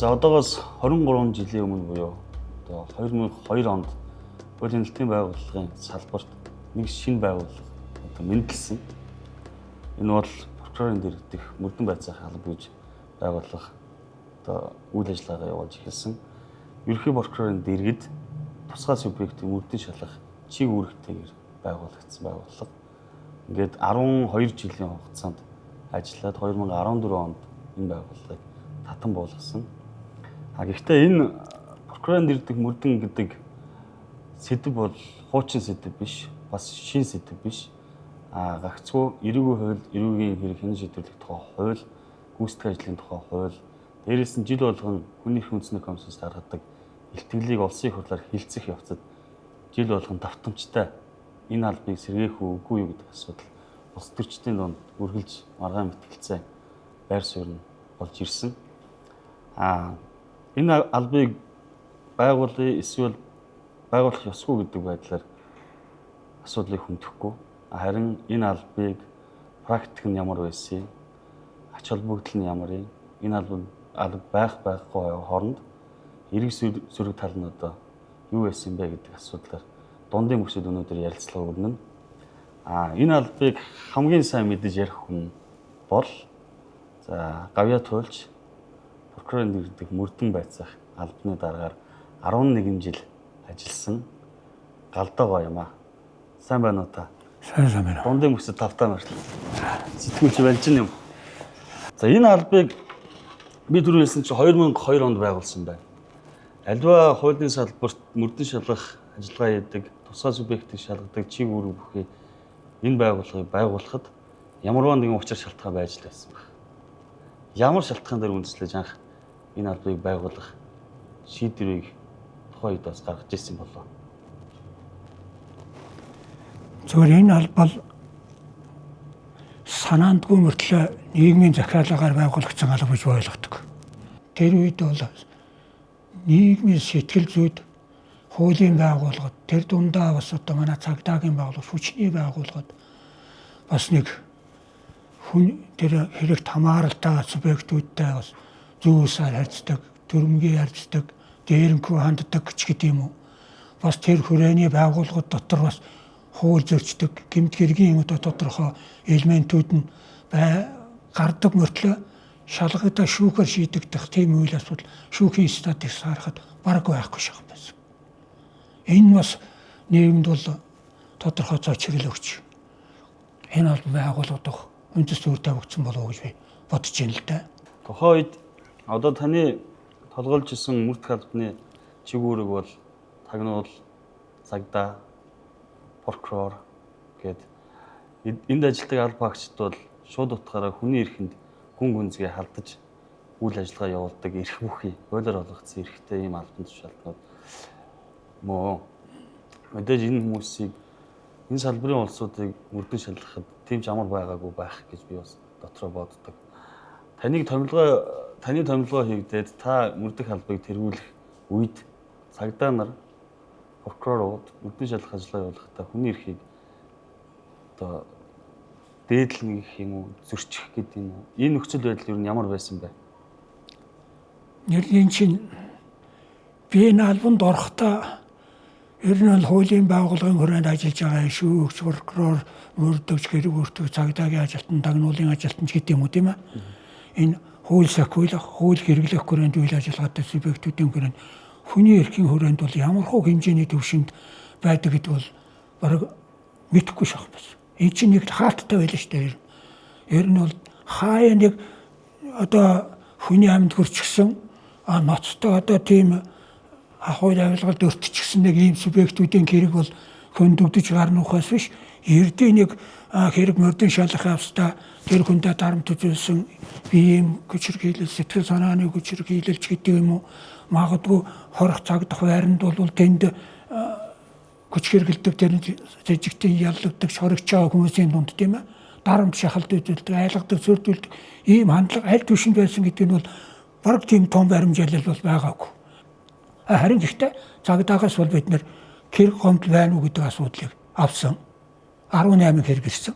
За одоогоос 23 жилийн өмнө буюу одоо 2002 онд хуулийн нэлтийн байгууллагын салбарт нэг шинэ байгууллага одоо мэндэлсэн. Энэ бол прокурорын дэргэдэх мөрдөн байцаах алба гэж байгууллага одоо үйл ажиллагаа явуулж эхэлсэн. Ерөнхий прокурорын дэргэд тусгай субъектийн мөрдөн шалгах чиг үүрэгтэйгээр байгуулагдсан байгууллага. Ингээд 12 жилийн хугацаанд ажиллаад 2014 онд энэ байгууллагыг татан буулгасан. Гэхдээ энэ прокурорын дэргэдэх мөрдөн гэдэг сэдв бол хуучин сэдв биш, бас шинэ сэдв биш. Гагцгүй эрүүгийн хууль, эрүүгийн хэрэг хянан шийдвэрлэх тухай хууль, гүйцэтгэх ажлын тухай хууль, дээрээс нь жил болгон хүний эрх үндэсний комиссоос гаргадаг илтгэлийг улсын их хурлаар хилцэх явцад жил болгон давтамжтай энэ албыг сэргээх үгүй юу гэдэг асуудал улс төрчдийн донд үргэлж маргаан мэтгэлцээ байр суурь нь болж ирсэн. Энэ албыг байгуулъя эсвэл байгуулах ёсгүй гэдэг байдлаар асуудлыг хөндөхгүй. Харин энэ албыг практик нь ямар байсан, ач холбогдол нь ямар юм, энэ алба байх байхгүй хооронд эрэг зөрөг тал нь одоо юу байсан бэ гэдэг асуудлаар дундын бүсэд өнөөдөр ярилцлага өрнөнө. Энэ албыг хамгийн сайн мэдэж ярих хүн бол Гавьяа Туйлч прокурорын дэргэдэх мөрдөн байцаах албаны дараагаар 11 жил ажилласан Галдаа Гоёмаа. Сайн байна уу та? Сайн байна. Дундын бүсэд тавтаа мөртлөө. Сэтгүүлч болж юм. За энэ албыг би түрүү хэлсэн чинь 2002 онд байгуулсан байна. Аливаа хуулийн салбарт мөрдөн шалгах ажиллагаа яадаг, тусгай субъектийг шалгадаг чиг үүрэг бүхий энэ байгууллагыг байгуулахад ямарваа нэгэн учир шалтгаан байж л байсан байна. Ямар шалтгаан дээр үндэслэж анх энэ албыг байгуулах шийдвэрийг тухайн үед бас гаргаж ирсэн болов. Зөвхөн энэ алба санаандгүй мөртлөө нийгмийн захиалгаар байгуулагдсан алба гэж ойлгодог. Тэр үед бол нийгмийн сэтгэл зүйд хуулийн байгууллагад тэр дундаа бас одоо манай цагдаагийн байгууллага, хүчний байгууллагад бас нэг хүн тэр хэрэгт хамааралтай субъектүүдтэй бас зүүсээр харьцдаг, төрөмгийн харьцдаг, дээрэнхүү ханддаг ч гэдэг юм уу. Бас тэр хүрээний байгууллагууд дотор бас хууль зөрчдөг, гэмт хэргийн одоо тодорхой элементүүд нь гардаг мөртлөө шалгагдаа шүүхээр шийдэгдэх тийм үйл асуудал шүүхийн статус харахад бараг байхгүй шах байсан. Энэ бас нийгэмд бол тодорхой зочрол өгч энэ албан байгуулагдах үндэс төр тавигдсан болов уу гэж би бодож байна л да. Тухайн үед одоо таны толгойлж исэн мөрдөх албаны чиг үүрэг бол тагнуул, цагдаа, прокурор гээд энд ажилладаг алба агчид бол шууд утгаараа хүний эрхэнд гүн гүнзгий халдаж үйл ажиллагаа явуулдаг эрх бүхий хуулиар олгогдсон эрхтэй ийм албан тушаалтнууд мөн мэдээж энэ хүмүүсийг энэ салбарын улсуудыг мөрдөн шалгахад тийм ч амар байгаагүй байх гэж би бас дотроо боддог. Таны томилгоо хийгдээд та мөрдөх албыг тэргүүлэх үед цагдаа нар, прокурорууд мөрдөн шалгах ажиллагаа явуулахдаа хүний эрхийг одоо дээдлэн гэх юм уу, зөрчих гэдэг юм уу? Энэ нөхцөл байдал юу ямар байсан бэ? Нэрийн чинь би энэ албанд орохдоо ер нь бол хуулийн байгууллагын хүрээнд ажиллаж байгаа шүүгч, прокурор, мөрдөгч, хэрэг өртөг, цагдаагийн ажилтан, тагнуулын ажилтан гэдэг юм уу тийм ээ? Энэ хууль сахиулах, хууль хэрэглэх хүрээнд үйл ажиллагаатай субъектүүдийн хүрээнд хүний эрхийн хүрээнд бол ямар хөө хэмжээний төвшөнд байдаг гэдэг бол бараг мэдэхгүй шах байсан. Энэ чинь нэг хаалттай байлаа шүү дээ. Ер нь бол хаяа нэг одоо хүний амьд хөрчихсөн ноцтой одоо тийм хууль авилгалд өртчихсэн нэг ийм субъектүүдийн хэрэг бол хөндөгдөж гарна ухаас биш. Эрдийн нэг хэрэг мөрдөн шалгах явцдаа тэр хүндээ дарамт үзүүлсэн биеийн хүчирхийлэл, сэтгэл санааны хүчирхийлэлч гэдэг юм уу, магадгүй хорох цагдах байранд бол тэнд хүч хэргэлдэг тэр жижигтэн яллагдаг шорогч байгаа хүмүүсийн дунд тийм ээ дарамт шахалт үзүүлдэг, айлгадаг, сөрдүүлдэг ийм хандлага аль түвшинд байсан гэдэг нь бол бараг тийм том баримжаалал бол байгаагүй. Харин гэхдээ цагдаагаас бол бид нэр хэрэг гомдол байна уу гэдэг асуудлыг авсан. 18 хэрэг ирсэн.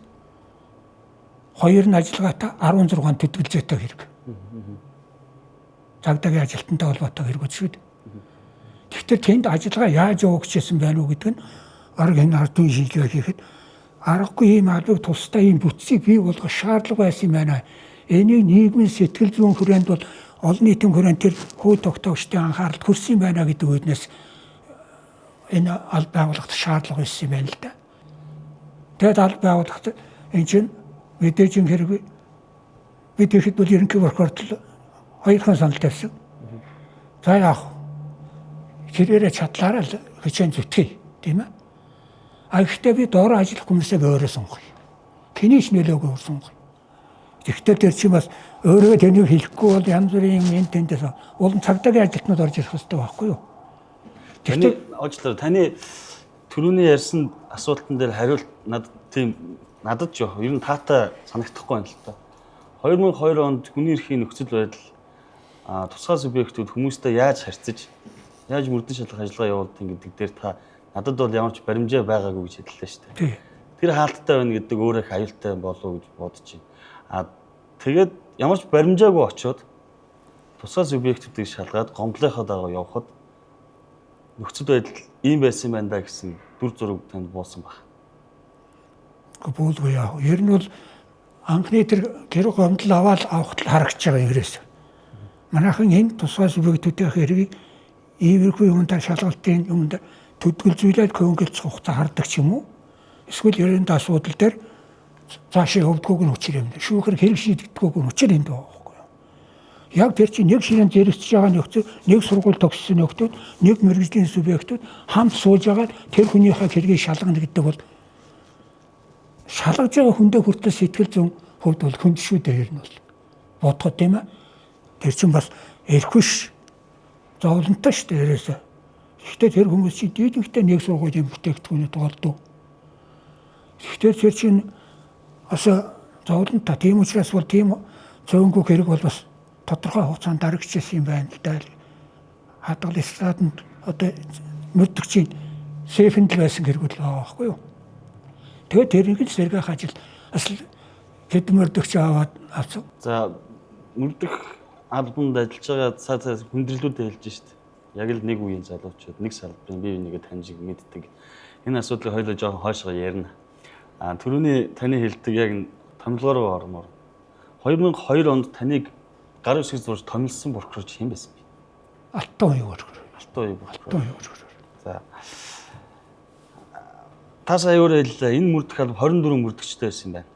2 нь ажиллагаатай 16 төдөлжөөтэй хэрэг. цагдаагийн ажилтнтай холбоотой хэрэгүүд шүү дээ. Тэгэхээр тэнд ажиллагаа яаж явагдчихсан байна уу гэдэг нь арга энэ ард түмний шинжилгээ хийхэд аргагүй ийм албаг тусдаа ийм бүтцийг бий болгох шаардлага байсан юм байна. Энийг нийгмийн сэтгэл зүйн хүрээнд бол олон нийтийн хүрээнд тэр хууль тогтоогчдын анхааралд хүрсэн юм байна гэдэг үднээс энэ аль байгууллагт шаардлага байсан юм байна л да. Тэгээд аль байгууллагт энэ чинь мэдээж юм хэрэг бид ихэд бол ерөнхий прокурорт хоёрхан санал тавьсан. За яах хэрээрээ чадлаараа л хичээн зүтгэе тийм ээ. А гэхдээ би доор ажиллах хүмүүсээ өөрөө сонгоё. Тэнийг нөлөөгөө сонгоё. Тэгэхдээ тэр чинь бас өөрөө тэнийг хэлэхгүй бол янз бүрийн юм энэ тэндээс улам цагдаагийн ажилтнууд орж ирэх хэрэгтэй байхгүй юу? Тэгэхдээ оочлоо таны түрүүний ярьсан асуултан дээр хариулт надад ч ер нь таатай санагдахгүй байна л та. 2002 онд хүний эрхийн нөхцөл байдал тусгай субъектүүд хүмүүстэй яаж харьцаж яаж мөрдөн шалгах ажиллагаа явуулдаг гэдэг дээр та надад бол ямар ч баримжаа байгаагүй гэж хэллээ шүү дээ. Тэр хаалттай байна гэдэг өөрөө их аюултай болов гэж бодож байна. Тэгээд ямар ч баримжаагүй очиод тусгай субъектүүдийг шалгаад гомдлынхаа дагуу явхад нөхцөл байдал ийм байсан юм байна да гэсэн дүр зураг танд буусан баг. Буулгүй яа. Ер нь бол анхны тэр гомдол авахд харагдаж байгаа ерөөс. Манайхан энэ тусгай субъектүүдийн хэргийг иймэрхүү юмдаа шалгалтын юмд төдгөл зүйлээд конкрет хугацаа хардаг ч юм уу. Эсвэл ерөнхий асуудал дээр цаашаа явдгүйг нь учир юм. Шүүхээр хэрэг шийдэгдгүйг нь учир юм даа байхгүй юу. Яг тэр чинь нэг ширээн зэрэгцэж байгаа нөхцөл, нэг сургууль төгссөн нөхдүүд, нэг мэргэжлийн субъектүүд хамт сууж байгаа тэр хүнийхээ хэргийг шалгана гэдэг бол шалгаж байгаа хүндээ хүртэл сэтгэл зүйн хувьд бол хүнд шүү дээ ер нь бол. Бодоход тийм ээ. Тэр чинь бас эрх биш зовлонтой шүү дээ ерөөсөө. Гэхдээ тэр хүмүүс чи дийдэнхтэй нэг сургуулийн бүтээгдэхүүнээ тоолдог. Тэгэхээр тэр чинь бас зовлонтой. Тийм учраас бол тийм цөөнгүй хэрэг бол бас тодорхой хугацаанд дарагдчихсан юм байна л да. Хадгал стаднд одоо мөрдөгчийн сейфэнд л байсан хэрэгүүд л байгаа байхгүй юу. Тэгээд тэрийг л сэргээх ажил асал хэд мөрдөгч аваад авсан. За мөрдөх албанд ажиллаж байгаа цаа хүндрэлүүдээ хэлж шít. Яг л нэг үеийн залуучууд нэг салбарын бие бинийгээ таньж мэддэг. Энэ асуудлыг хоёулаа жоохон хойшоо ярина. Түрүүний таны хэлдэг яг томилгоор ормоор 2002 онд таныг гар үсгэж зурж томилсон прокурор хэн байсан бэ? Алтан уян прокурор. Алтан уян прокурор. За. Та сая өөрөө хэллээ энэ мөрдөх алба 24 мөрдөгчтэй байсан юм байна.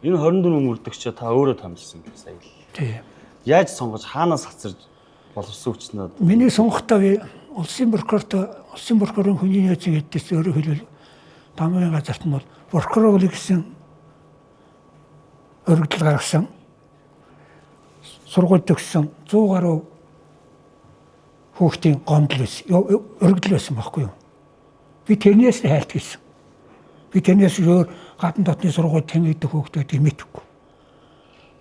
Энэ 24 мөрдөгчөө та өөрөө томилсон гэж сая хэллээ. Тийм. Яаж сонгож хаанаас хацарч боловсон хүчнүүд? Миний сонгохдоо би улсын прокурорын хүний нөөцийн эдээс өөрөө хэлвэл тамгийн газарт нь бол прокурор гэсэн өргөдөл гаргасан. Сургууль төгссөн 100 гаруй хүүхдийн гомдол байсан. Өргөдөл байсан байхгүй юу? Би тэрнээс хайлт хийсэн. Би тэрнээс өөр гадна дотны сургууль тэмэгдэх хүүхдүүдийг мэдэхгүй.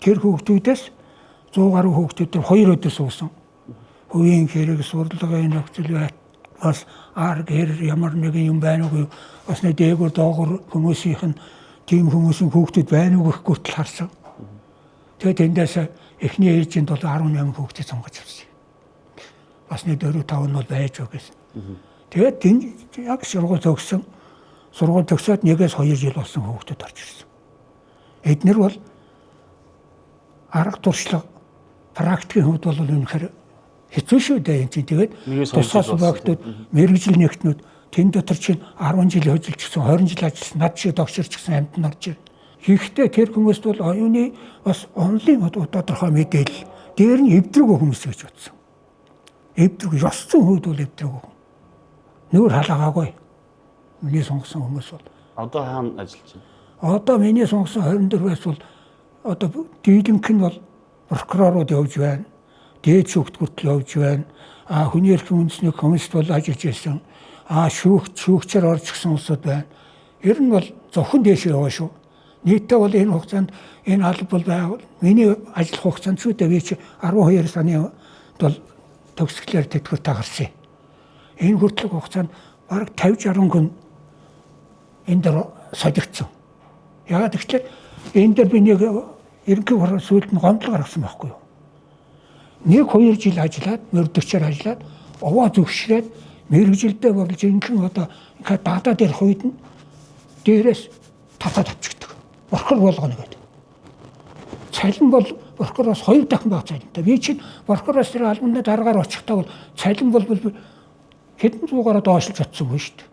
Тэр хүүхдүүдээс 100 гаруй хүүхдүүдээр 2 өдөр суусан. Хувийн хэрэг, сурлагын нөхцөл бас арга хэр ямар нэгэн юм байна уу? Бас нэг дээгүүр доогуур хүмүүсийнх нь тийм хүмүүсийн хүүхдүүд байна уу гэхгүй л харсан. Тэгээд эндээс эхний ээжинд бол 18 хүүхдийг сонгож авсан. Бас нэг 4-5 нь бол байж байгаа гэсэн. Тэгээд энэ яг сургууль төгссөн. Сургууль төгсөөд 1-2 жил болсон хүүхдүүд орж ирсэн. Эднэр бол арга туршлага практикийн хувьд бол үнэхээр хэцүү шүү дээ энэ чинь. Тэгээд тусгай субъектууд, мэргэжил нэгтнүүд тэн дотор чинь 10 жил хөжилчихсэн, 20 жил ажилласан, над шиг догширчихсан амьтан орж ирнэ. Гэхдээ тэр хүмүүст бол оюуны бас онлын тодорхой мэдээлэл дээр нь эвдрэг хүмүүс гэж бодсон. Эвдрэг ёс зүйн хувьд бол эвдрэг. Нүүр халаагаагүй. Миний сонгосон хүмүүс бол одоо хаана ажиллаж байна? Одоо миний сонгосон 24-ээс бол одоо дийлэнх нь бол прокурорууд явж байна. Дээд шүүгт хүртэл явж байна. Хүний эрхийн үндэсний комист бол ажиллаж байсан. Шүүгчээр орж ирсэн улсууд байна. Ер нь бол зөвхөн дээшээ яваа шүү. Нийтдээ бол энэ хугацаанд энэ алба бол байвал миний ажиллах хугацаанд шүү дээ. Би чи 12 сарын бол төгсгөлөөр тэтгэврт гарсан. Энэ хүртэлх хугацаанд бараг 50-60 хүн энэ дээр солигдсон. Яагаад гэвэл энэ дээр би нэг ерөнхий прокурор сүйд нь гомдол гаргасан байхгүй юу? 1-2 жил ажиллаад мөрдөгчээр ажиллаад овоо зөвшрээд мэрэгжилдээ болж инхэн одоо ингээд даадаад ярих үед нь дээрээс татаад авчихдаг. Борхор болгоно гэдэг. Цалин бол борхороос 2 дахин бага цалинтай. Би чинь борхороос тэр албаны дараагаар очихтаа бол цалин бол хэдэн зуугаараа доошлж чадсангүй шүү дээ.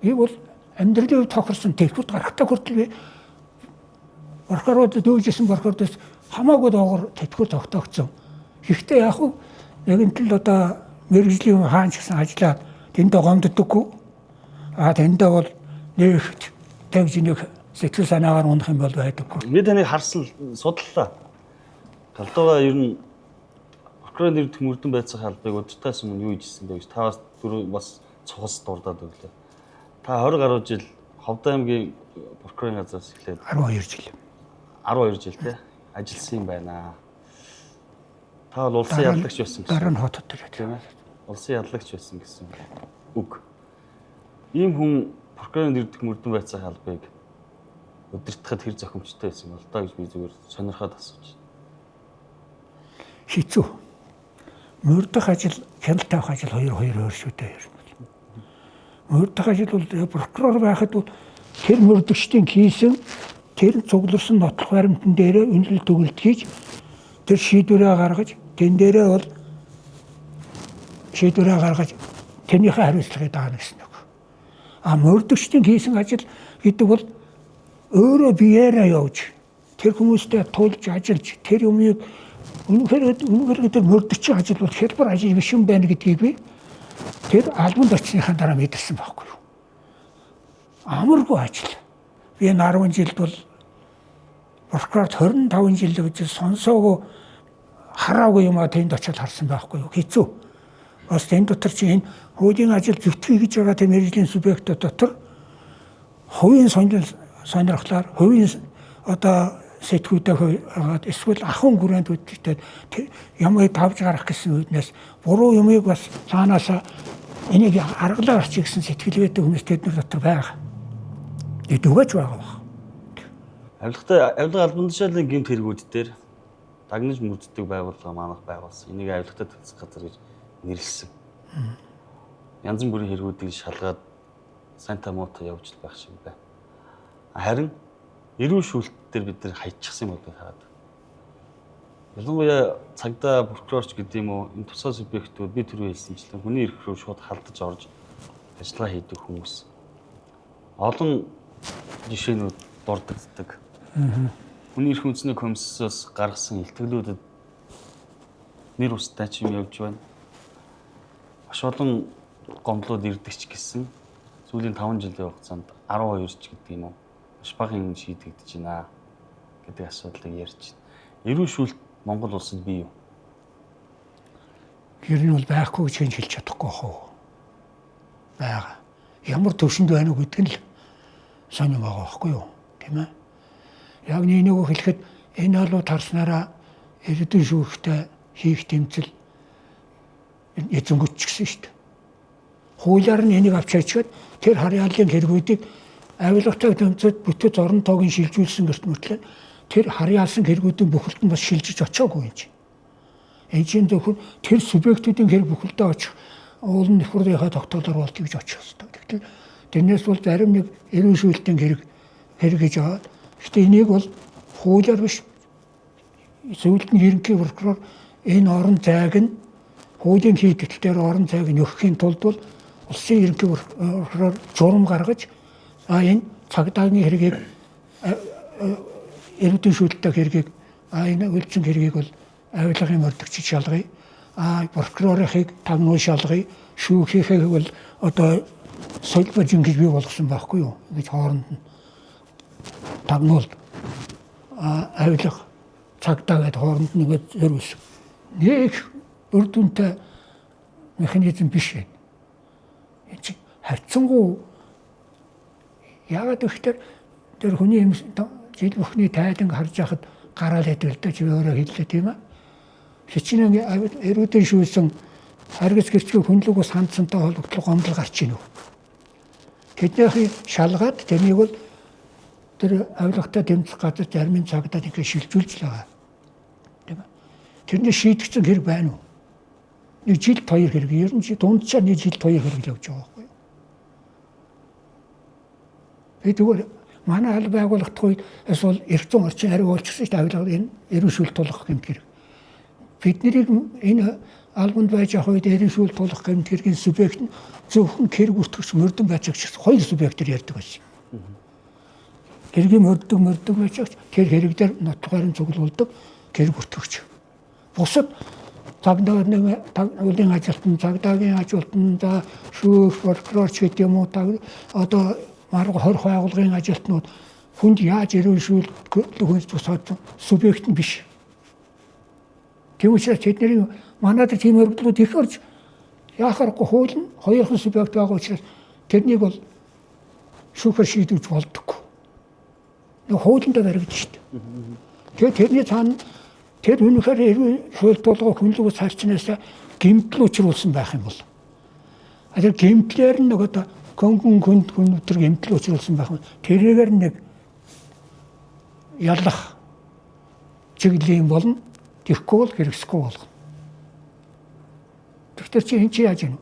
Би бол амьдралын хувьд тохирсон тэрхүүд гарахтаа хүртэл би борхороод дөөжсэн борхордоос хамаагүй доогор тэтгэр тогтоогдсон. Гэхдээ яг хуу нэгэнт л одоо мэрэгжлийн хаан ч гэсэн ажиллаад тэндээ гомддоггүй. Тэндээ бол нэг тавьж нэг сэтгэл санаагаар унах юм бол байдаггүй. Би таныг харсан судлаа. Галдууга ер нь Украинд нэр төмөрдөн байцсан халбыг удирдахаас өмнө юу хийжсэн бэ гэж таваас дөрөв бас цухас дурдаад өглөө. Та 20 гаруй жил Ховд аймгийн Украин газраас эхлээд 12 жил. 12 жил тий ажилласан юм байна. Та бол улсын яллагч байсан гэсэн. Дараа нь хотод ирээд тийм ээ. Улсын яллагч байсан гэсэн үг. Ийм хүн Украинд нэр төмөрдөн байцсан халбыг удирдахад хэр зохимжтой байсан бол даа гэж би зүгээр сонирхоод асууж байна. Хэцүү. Мөрдөх ажил, хяналт авах ажил хоёр шүү дээ. Мөрдөх ажил бол прокурор байхад бол тэр мөрдөгчдийн хийсэн тэр цугларсан нотлох баримтан дээрээ үнэлэл төгөлд хийж тэр шийдвэрээ гаргаж тэн дээрээ бол шийдвэрээ гаргаж тэрнийхээ хариуцлагыг даана гэсэн үг. Мөрдөгчдийн хийсэн ажил гэдэг бол өөрөө биеэрээ явж тэр хүмүүстэй тулж ажиллаж тэр юмыг үнэхээр тэр мөрдөгчийн ажил бол хялбар ажил биш юм байна гэдгийг би тэр албанд очсныхаа дараа мэдэрсэн байхгүй юу. Амаргүй ажил. Би 10 жилд бол прокурорт 25 жил гэж сонсоогүй хараагүй юм тэнд очиод харсан байхгүй юу. Хэцүү. Бас тэнд дотор чи энэ хуулийн ажил зүтгэе гэж байгаа тэр мэргэжлийн субъектууд дотор хувийн сонирхлоор хувийн одоо сэтгүүдээ эсвэл ахын хүрээнд үүдтэй ямыг тавж гарах гэсэн үднээс буруу юмыг бас цаанаасаа энийг аргалаар арчих гэсэн сэтгэлгээтэй хүмүүс тэдний дотор байгаа. Эдгөөж байгаа баг. Авилга албан тушаалын гэмт хэрэгүүд дээр дагнаж мөрддөг байгууллага манайх байгуулсан. Энийг авилгатай татсах газар гэж нэрлэсэн. Янз бүрийн хэрэгүүдийг шалгаад санта мото явж байх шиг байна. Харин эрүүл шүүлт дээр бид нар хайчихсан юм байна хараад. Ялангуяа цагдаа прокурорч гэдэг юм уу энэ тусгай субъектүүд би түрүү хэлсэнчлэн хүний эрх рүү шууд халдаж орж ажиллагаа хийдэг хүмүүс. Олон жишээнүүд дурддагддаг. Хүний эрх үндэсний комиссоос гаргасан илтгэлүүдэд нэр устай ч юм явж байна. Маш олон гомдлууд ирдэг ч гэсэн сүүлийн 5 жилийн хугацаанд 12 ч гэдэг юм уу маш бага юм шийдэгдэж байна гэдэг асуудлыг ярьж байна. Эрүүл шүүлт Монгол улсад бий юу? Ер нь бол байхгүй гэж хэлж чадахгүй хөө. Бага. Ямар төвшөнд байна уу гэдэг нь л сонирм байгаа байхгүй юу? Тийм ээ. Яг нэг хэлэхэд энэ алууд харснараа эрдэнэ шүүхтэй хийх тэмцэл эзэнгүүч гэсэн шүү дээ. Хуулиар нь энийг авч ачаад тэр харьяаллын хэрэгүүдийг авилгатай тэмцээд бүтэц орон тоогийн шилжүүлсэн гэрт мөртлөө тэр харьяалсан хэрэгүүдийн бүхэлд нь бас шилжиж очоогүй юм чинь. Энэ чинь зөвхөн тэр субъектүүдийн хэрэг бүхэлдээ очих уулын нөхрийнхээ тогтоолоор болт гэж очих хэрэгтэй. Тэгтэл тэрнээс бол зарим нэг эрүүл шүүлтийн хэрэг гэж аваад гэхдээ энийг бол хуулиар биш зөвлөлт нь ерөнхий прокурор энэ орон зайг нь хуулийн хийдэлтээр орон зайг нь өгөхийн тулд бол улсын ерөнхий прокурор журам гаргаж энэ цагдаагийн хэргийг эрдэнэ шүүлттэй хэргийг энэ үлдсэн хэргийг бол авилгын мөрдөгчид шалгая. Прокурорыг тагнуул шалгая. Шүүхийнхээ бол одоо соёл бажин гэж бий болгосон байхгүй юу? Ингэж хооронд нь тагнуул авилга цагдаа гэдэг хооронд нь ингэж зөрүүлсэн. Нэг үр дүнтэй механизм биш юм. Энэ чинь хайцсангуу яагаад гэвэл тэр хүний жил бүхний тайлан харж яхад гараал хэдвэл ч өөрөө хэллээ тийм ээ. Хичнээн эрүүдэн шүүлсэн харгас гэрчгүй хүнлэгөөс хандсантай холбогдлого гомдол гарч ийн үү. Тэднийхийг шалгаад тэрнийг бол тэр авилгатай тэмцэх газар зарим цагтаа ингэ шилжүүлж байгаа. Тийм ээ. тэрний шийдэгдсэн хэрэг байна уу? Нэг жилд 2 хэрэг, ер нь дунджаар нэг жилд 2 хэрэг л явж байгаа байхгүй юу? Тэгвэл манай аль байгууллагт үед эсвэл эрх зүйн орчин хариу болчихсон шүү дээ. Энэ эрүүл шүүл тулах гэмт хэрэг. Бид нарыг энэ албанд байж байгаа үед эрүүл шүүл тулах гэмт хэргийн субъект нь зөвхөн хэрэг бүртгэгч мөрдөн байж байгаа ч хоёр субъектээр ярьдаг байсан. Хэргийн мөрдөг байж байгаа ч тэр хэрэг дээр нотгойрон цуглуулдаг хэрэг бүртгэгч. Бусад тагнуулын ажилтан, цагдаагийн ажилтан, за шүүх, прокурор ч гэдэг юм уу, одоо марга 20 байгууллагын ажилтнууд хүнд яаж эрүүл шүүл хүнс тусаад субъект нь биш. Тийм учраас тэдний манайд тийм өргөдлүүд их орж яахааргүй хууль нь хоёрхан субъект байгаа учраас тэрнийг бол шүүхээр шийдвэж болдоггүй. Нэг хуулиндаа баригдаж шүү дээ. Тэгээд тэрний цаана тэр үнэхээр эрүүл шүүл тулгуур хүнлэгс харьцнаас гэмтэл учруулсан байх юм бол. Тэр гэмтлэр нь нөгөө гөнгөн хүн өтер гэмтэл учруулсан байх юм. Тэрээр нэг ялах чиглэлийн болно. Тэгэхгүй бол хэрэгсэхгүй болгоно. Тэгэхээр чи энэ чи яаж гэнэ?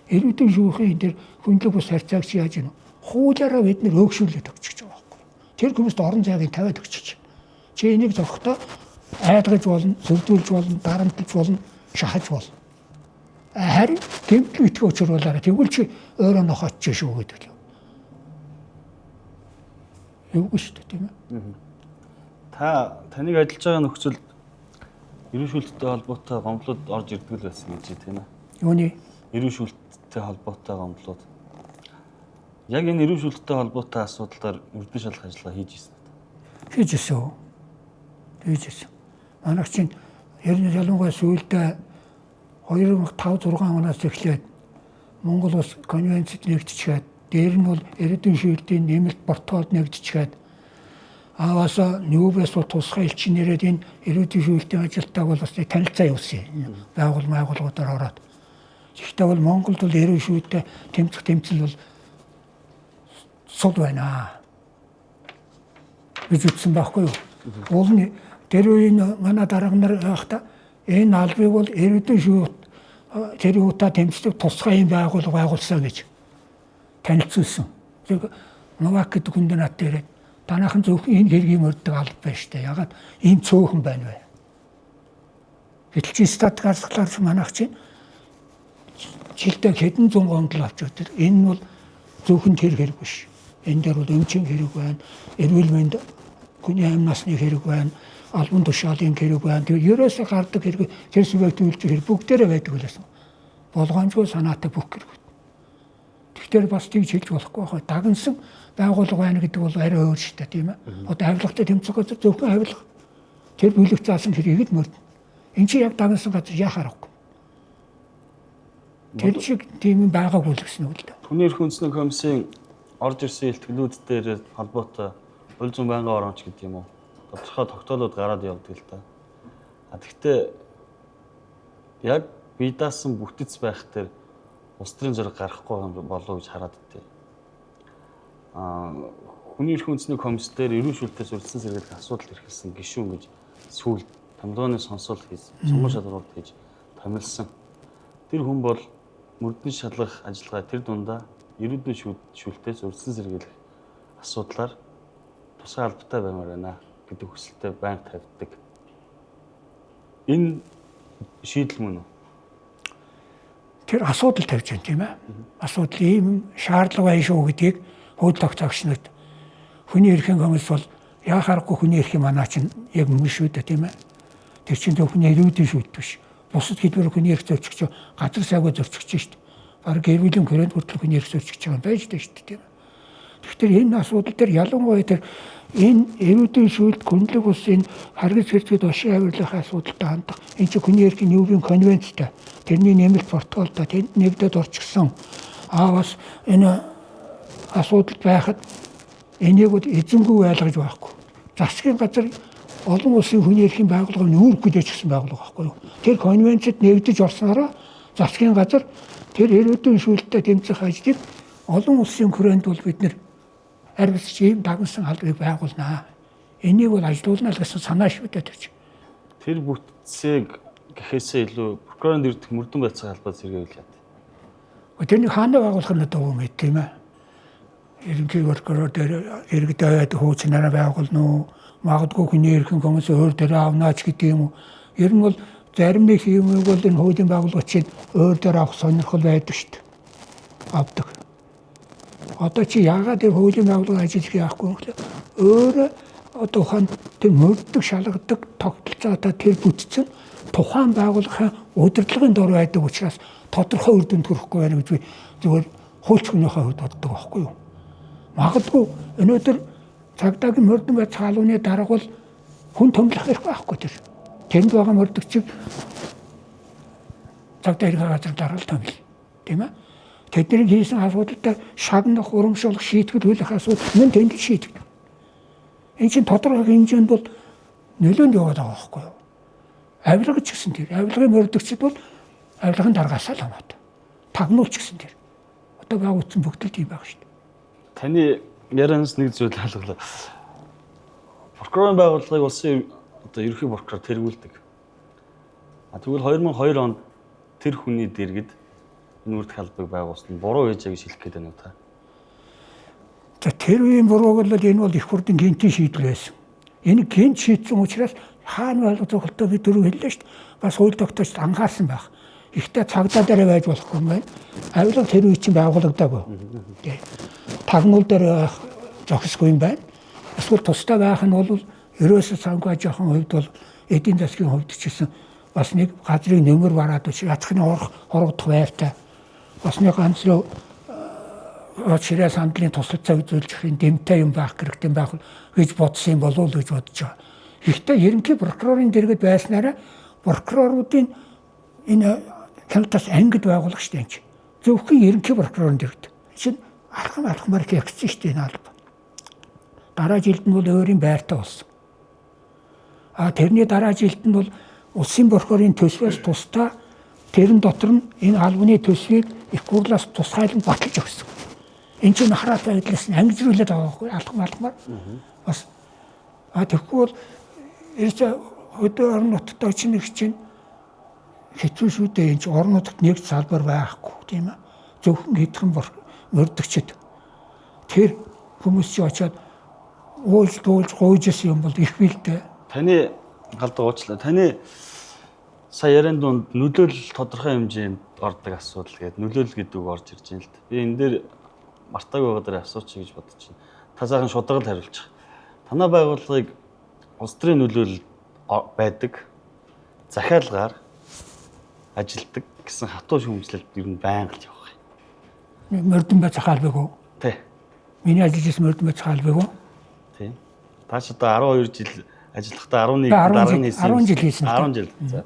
Эрүүдийн шүүхийн дээр хүнлэг бус харьцаагч яаж гэнэ? Хуулиараа бид нэр өөгшүүлээд өгчих байгаа байхгүй. Тэр хүмүүст орон зайг тавиад өгчих. Чи энийг зовхтой айдгаж болно, зөвдүүлж болно, дарамтлж болно, шахаж болно. Харин гэмтэл битгий учруулаараа тэгвэл чи өөрөө нохотч шүү гэдэг юм. Юугүй шүү дээ тийм ээ. Таныг ажиллаж байгаа нөхцөл эрүүл шүүлттэй холбоотой гомдлууд орж ирдэг л байсан гэж тийм ээ. Юуны? Эрүүл шүүлттэй холбоотой гомдлууд. Яг энэ эрүүл шүүлттэй холбоотой асуудлаар мөрдөн шалгах ажиллагаа хийж ирсэн. Хийж ирсэн. Манайх чинь ер нь ялангуяа сүүлдээ 2005-6 оноос эхлээд Монгол улс конвенцэд нэгдчихээд дээр нь бол эрүүдийн шүүлтийн нэмэлт протоколд нэгдчихээд аваасаа нүүбэс тусгай элчнэрээд энэ эрүүдийн шүүлтийн ажилтнаа бол бас танилцаа явуулсан. Байгууллагуудаар ороод. Гэхдээ бол Монголд бол эрүүл шүүлттэй тэмцэл бол сул байна. Гэж ütсэн байхгүй юу? Уул нь тэр үеийн манай дарга нар байхдаа энэ албыг бол эрүүдийн шүүт тэр юутай тэмцдэг тусгай юм байгуулсан гэж танилцуулсан. Тэр Новак гэдэг хүн над дээрээ танайхан зөвхөн энэ хэргийг мөрдөг алба байна штэ. Ягаад ийм цөөхөн байна вэ? Гэтэл статик аргачлаарч манайх чинь жилдээ хэдэн зуун гомдол авч өгдөг. Энэ нь бол зөвхөн тэр хэрэг биш. Энэ дээр бол эмчийн хэрэг байна. Эрүүл мэнд хүний амь насны хэрэг байна. Албан тушаалын хэрэг байна. Тэгээ ерөөсөө гардаг хэрэг тэр субъект үйлдвэр хэрэг бүгдээрээ байдаг байсан. Болгоомжгүй санаатай бүх хэрэг. Тэгэхээр бас тийж хэлж болохгүй байна. Дагнсан байгууллага байна гэдэг бол арай өөр шүү дээ, тийм ээ. Одоо авилгатай тэмцэх газар зөвхөн авилга. Тэр бүлэг заасан хэргийг л мөрдөн. Энд чи яг дагнсан газар яхаар авахгүй. Тэр шиг тийм байгаагүй л гэсэн үг л дээ. Хүний эрх үндэсний комиссийн орж ирсэн илтгэлүүд дээр холбоотой улс зүйн байнгын оронч гэдэг юм уу? Тодорхой тогтоолууд гараад явдаг л та. Тэгэхдээ яг бие даасан бүтэц байх дээр улс төрийн зориг гарахгүй болов гэж хараад идэв. Хүний эрх үндэсний комисс дээр эрүүл шүүлтээс урьдчилан сэргийлэх асуудал эрхэлсэн гишүүн гэж сүүл томилгооны сонсол хийсэн, сонгон шалгуулт хийж томилсон. Тэр хүн бол мөрдөн шалгах ажиллагаа тэр дундаа эрүүдийн шүүлтээс урьдчилан сэргийлэх асуудлаар тусгай албатай баймаар байна гэдэг хүсэлтэд байнга тавьдаг. Энэ шийдэл мөн үү? Тэр асуудал тавьж байна тийм ээ. Асуудал ийм шаардлага байна шүү гэдгийг хууль тогтоогч нарт хүний эрхийн комисс бол яахааргүй хүний эрхийн манаа чинь яг мөн шүү дээ тийм ээ. Тэр чинь зөвхөн эрүүдийн шүүлт биш. Бусад хэлбэр хүний эрх зөрчигч газар сайгүй зөрчигч шүү дээ. Бараг гэр бүлийн хүрээнд хүртэл хүний эрх зөрчигч байгаа байж дээ шүү дээ тийм ээ. Тэгэхээр энэ асуудал дээр ялангуяа тэр энэ эрүүдийн шүүлт хүнлэг улсын харгас хэрэгцээд ошин авирлахын асуудалтай хандах энэ чинь хүний эрхийн нийгмийн конвенцтэй тэрний нэмэлт протоколтой тэнд нэгдээд орчихсон. Бас энэ асуудал байхад энийг эзэнгүй байлгаж байхгүй. Засгийн газар олон улсын хүний эрхийн байгууллагын үүрэг хүлээж өгсөн байгууллага байхгүй юу? Тэр конвенцэд нэгдэж орсноороо засгийн газар тэр эрүүдийн шүүлттэй тэмцэх ажлыг олон улсын хүрээнд бол бид нэр арвилж ийм дагнсан албыг байгуулнаа. Энийг бол ажилуулна л гэсэн санаа шүү дээ тэр чинь. Тэр бүтцийг гэхээсээ илүү прокурорын дэрдэх мөрдөн байцаа холбоо зэрэг үйл яад. Тэрний хаана байгуулах нь одоо юм тийм ээ. Ерөнхий прокурор дээр иргэдэд хууцнаараа байгуулна уу? Магадгүй хүний эрхэн хүмүүс өөр дээр авнаач гэдэг юм уу? Ер нь бол зарим нэг юмыг бол энэ хуулийн байгууллагын өөр дээр авах сонирхол байдаг шүү дээ. Авдаг. Одоо чи яагаад тэр хуулийн байгууллагын ажилтг яахгүй юм бэ? Өөр одоо ухаан тэр мөрддөг шалгадаг тогтолцоотой тэр бүтцэн тухайн байгууллагын удирдлагын дор байдаг учраас тодорхой үр дүнд хүрэхгүй байна гэж би зүгээр хуульч хүнийхээ хувьд боддог байхгүй юу? Магадгүй өнөөдөр цагдаагийн мөрдөн бай цаалууны дарга бол хүн томлох хэрэг байхгүй тэр. Тэнд байгаа мөрдөгчийг цагдаа хэрэг газар дараал томл. Тийм ээ? Тэдний хийсэн асуудалтай шагнах, урамшуулах, шийтгэл хүлээх асуудал мөн тэнд шийдэгдэнэ. Энэ чинь тодорхой хэмжээнд бол нөлөөнд яваад байгаа байхгүй юу? Авилгач гэсэн тэр. Авилгын мөрдөгчд бол авилгын даргаасаа л хамаатай. Тагнуулч гэсэн тэр. Одоо байгуулсан бүгд тийм байгаа шүү дээ. Таны ярианаас нэг зүйл алгалаа. Прокурорын байгууллагыг улсын одоо ерөнхий прокурор тэргүүлдэг. Тэгвэл 2002 онд тэр хүний дэргэд энэ үрдэх албыг байгуулсан буруу ээжээ гэж хэлэх гээд байна уу та? За тэр үеийн бурууг бол энэ бол их хурдан гинтийн шийдэл байсан. Энэ гинт шийдсэн учраас хаана байх зөвхөлтөө би дөрөв хэллээ шүү дээ. Бас хууль тогтоогчд анхаарсан байх. Ихтэй цагдаа дээр байж болохгүй юм байна. Авилга тэр үе чинь байгуулагдаагүй. Тагнуул дээр байх зохисгүй юм байна. Эсвэл тусдаа байх нь бол ерөөсөө цангаа жоохон хувьд бол эдийн засгийн хувьд ч гэсэн бас нэг газрын нөмөр бараад үчи ачхны хорогдох байртай. Бас нэг ганц руу очроо сандлын туслалцаа үзүүлжихийн дэмтэй юм байх хэрэгтэй байх гэж бодсон юм болов уу гэж бодож байгаа. Гэхдээ ерөнхий прокурорын дэргэд байснараа прокуроруудын энэ хяналтаас ангид байгуулах шүү дээ. Зөвхөн ерөнхий прокурорын дэргэд. Чинь алхамаар хийгдсэн шүү дээ энэ алба. Дараа жилд нь бол өөрийн байртай болсон. Тэрний дараа жилд нь бол улсын прокурорын төсвөөс тусдаа тэрэн дотор нь энэ албаны төсвийг их хурлаас тусгайлан баталж өгсөн. Энд чинь хараат байдлаас нь ангижруулээд байгаа байхгүй алхамаар. Бас тэгэхгүй бол ерөөсөө өдөр орон нутгад чинь нэг чинь хэцүү шүү дээ. Энд чинь орон нутгад нэг салбар байхгүй тийм ээ. Зөвхөн хэдхэн мөрдөгчд тэр хүмүүс чи очиод уулж гуйжсэн юм бол их билдэ. Таны галдаа уучлаа. Таны сая ярианд донд нөлөөлөл тодорхой хэмжээнд ордог асуудал гэдэг нөлөөлөл гэдэг үг орж ирж байна л да. Би энэ дээр мартааг байгаа дээр асуучих гэж бодож байна. Та сайхан шударгал хариулчих. Танай байгууллагыг улс төрийн нөлөөлөл байдаг, захиалгаар ажилдаг гэсэн хатуу шүүмжлэлд ер нь байнга л явах юм. Мөрдөн бай захиалбаг уу? Тий. Миний ажиллаж мөрдөн бай захиалбаг уу? Тий. Тааш одоо 12 жил ажиллахдаа 11 дарга нь хийсэн. 10 жил хийсэн. 10 жил. За.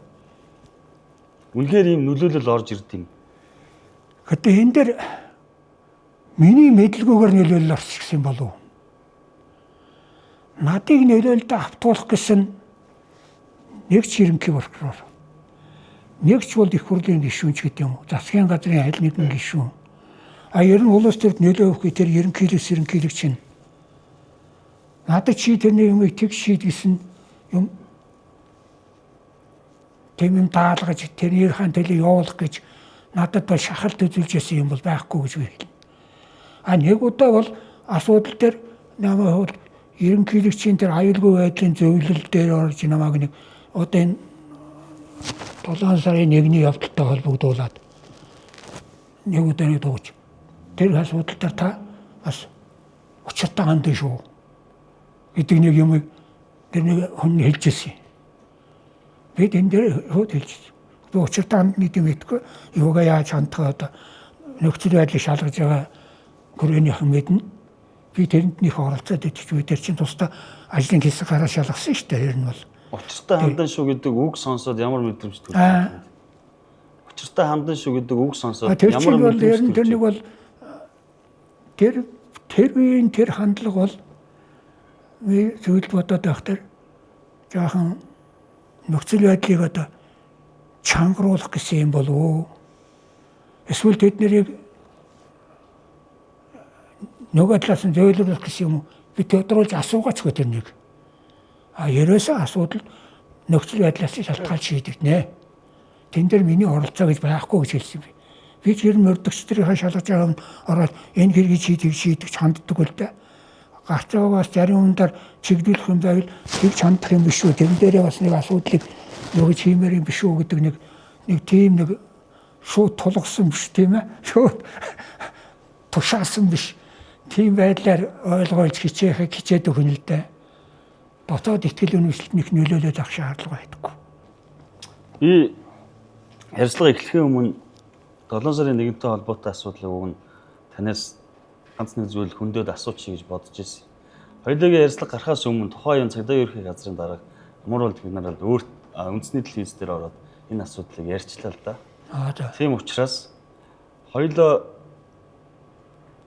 Үнэхээр ийм нөлөөлөл орж ирд юм. Гэтэ энэ дээр миний мэдлгүйгээр нөлөөлөл орчихсон болов уу? Надыг нөлөөлөлд автуулах гэсэн нэг ч ерөнхий прокурор. Нэг ч бол их хурлын гишүүнч гэдэг юм уу? Засгийн газрын аль нэгэн гишүүн. Ер нь улс төрд нөлөө өгөх тэр ерөнхийлөгч чинь. Надад чи тэрний юмыг тэг шийдгэсэн юм. Тэм юм даалгаж тэрний хаан төлөө явуулах гэж надад бол шахалт үзүүлж ясан юм бол байхгүй гэж би хэлнэ. Нэг удаа бол асуудал дээр намайг ерөнхийлөгчийн тэр аюулгүй байдлын зөвлөл дээр орж намайг нэг одоо энэ 7 сарын 1-ний явдалтай холбогдуулаад нэг удаа нэг дууж тэр асуудал дээр та бас учиртай хандсан шүү гэдэг нэг юм тэр нэг хүн хэлж ирсэн. Бид энэ дээр хөөд хэлж. Би учиртай хандны юм гэдэггүй юугаа яаж хандхаа одоо нөхцөл байдлыг шалгаж байгаа гүрэнийхэн мэднэ. Би тэрнийх оролцоод идэж үе дээр чинь тусдаа ажлын хэсэг гараа шалгасан шүү дээ. Ер нь бол учиртай хандан шүү гэдэг үг сонсоод ямар мэдрэмж төрж байна. Учиртай хандан шүү гэдэг үг сонсоод ямар мэдрэмж төрж байна. Тэр нэг бол тэр үеийн тэр хандлага бол би зөвлөд бодоод байхдаа жоохон нөхцөл байдлыг одоо чангаруулах гэсэн юм болов уу? Эсвэл тэднийг нөгөө талаас нь зөөлрөх гэсэн юм уу? Би тодруулж асуугаач гэх тэрнийг. Ерөөсөө асуудал нөхцөл байдлаас шалтгаалж шийдэгдэнэ. тэн дээр миний оролцоо гэж байхгүй гэж хэлсэн юм. Би ч ер нь мөрдөгчдрийн шалгаж байгаа нь ороод энэ хэргийг шийдэж ханддаг л дээ. Гарч байгаагаас зарим хүндээр чиглүүлэх юм байвал тэг чандах юм биш үү? Тэрэн дээрээ бас нэг асуудлыг юу гэж хиймээр юм биш үү гэдэг нэг тийм нэг шууд тулгсан биш тийм ээ. Шууд тушаасан биш. Тийм байдлаар ойлгоож хичээд өгнө л дээ. Дотоод ихтгэл үнэмшлэлтнийх нөлөөлөд авах шаардлага байдаггүй. Би ярилцлага эхлэхийн өмнө 7 сарын 1-ний холбоотой асуудлыг өгнө. Танаас ганц нэг зүйл хөндөд асуучих гэж бодож ирсэн. Хоёулаа ярилцлага гарахаас өмнө тухайн цагдаагийн ерхий газрын дарга Амар болд генерал өөрт үндэсний телевиз дээр ороод энэ асуудлыг ярьчлаа л да. Тийм учраас хоёулаа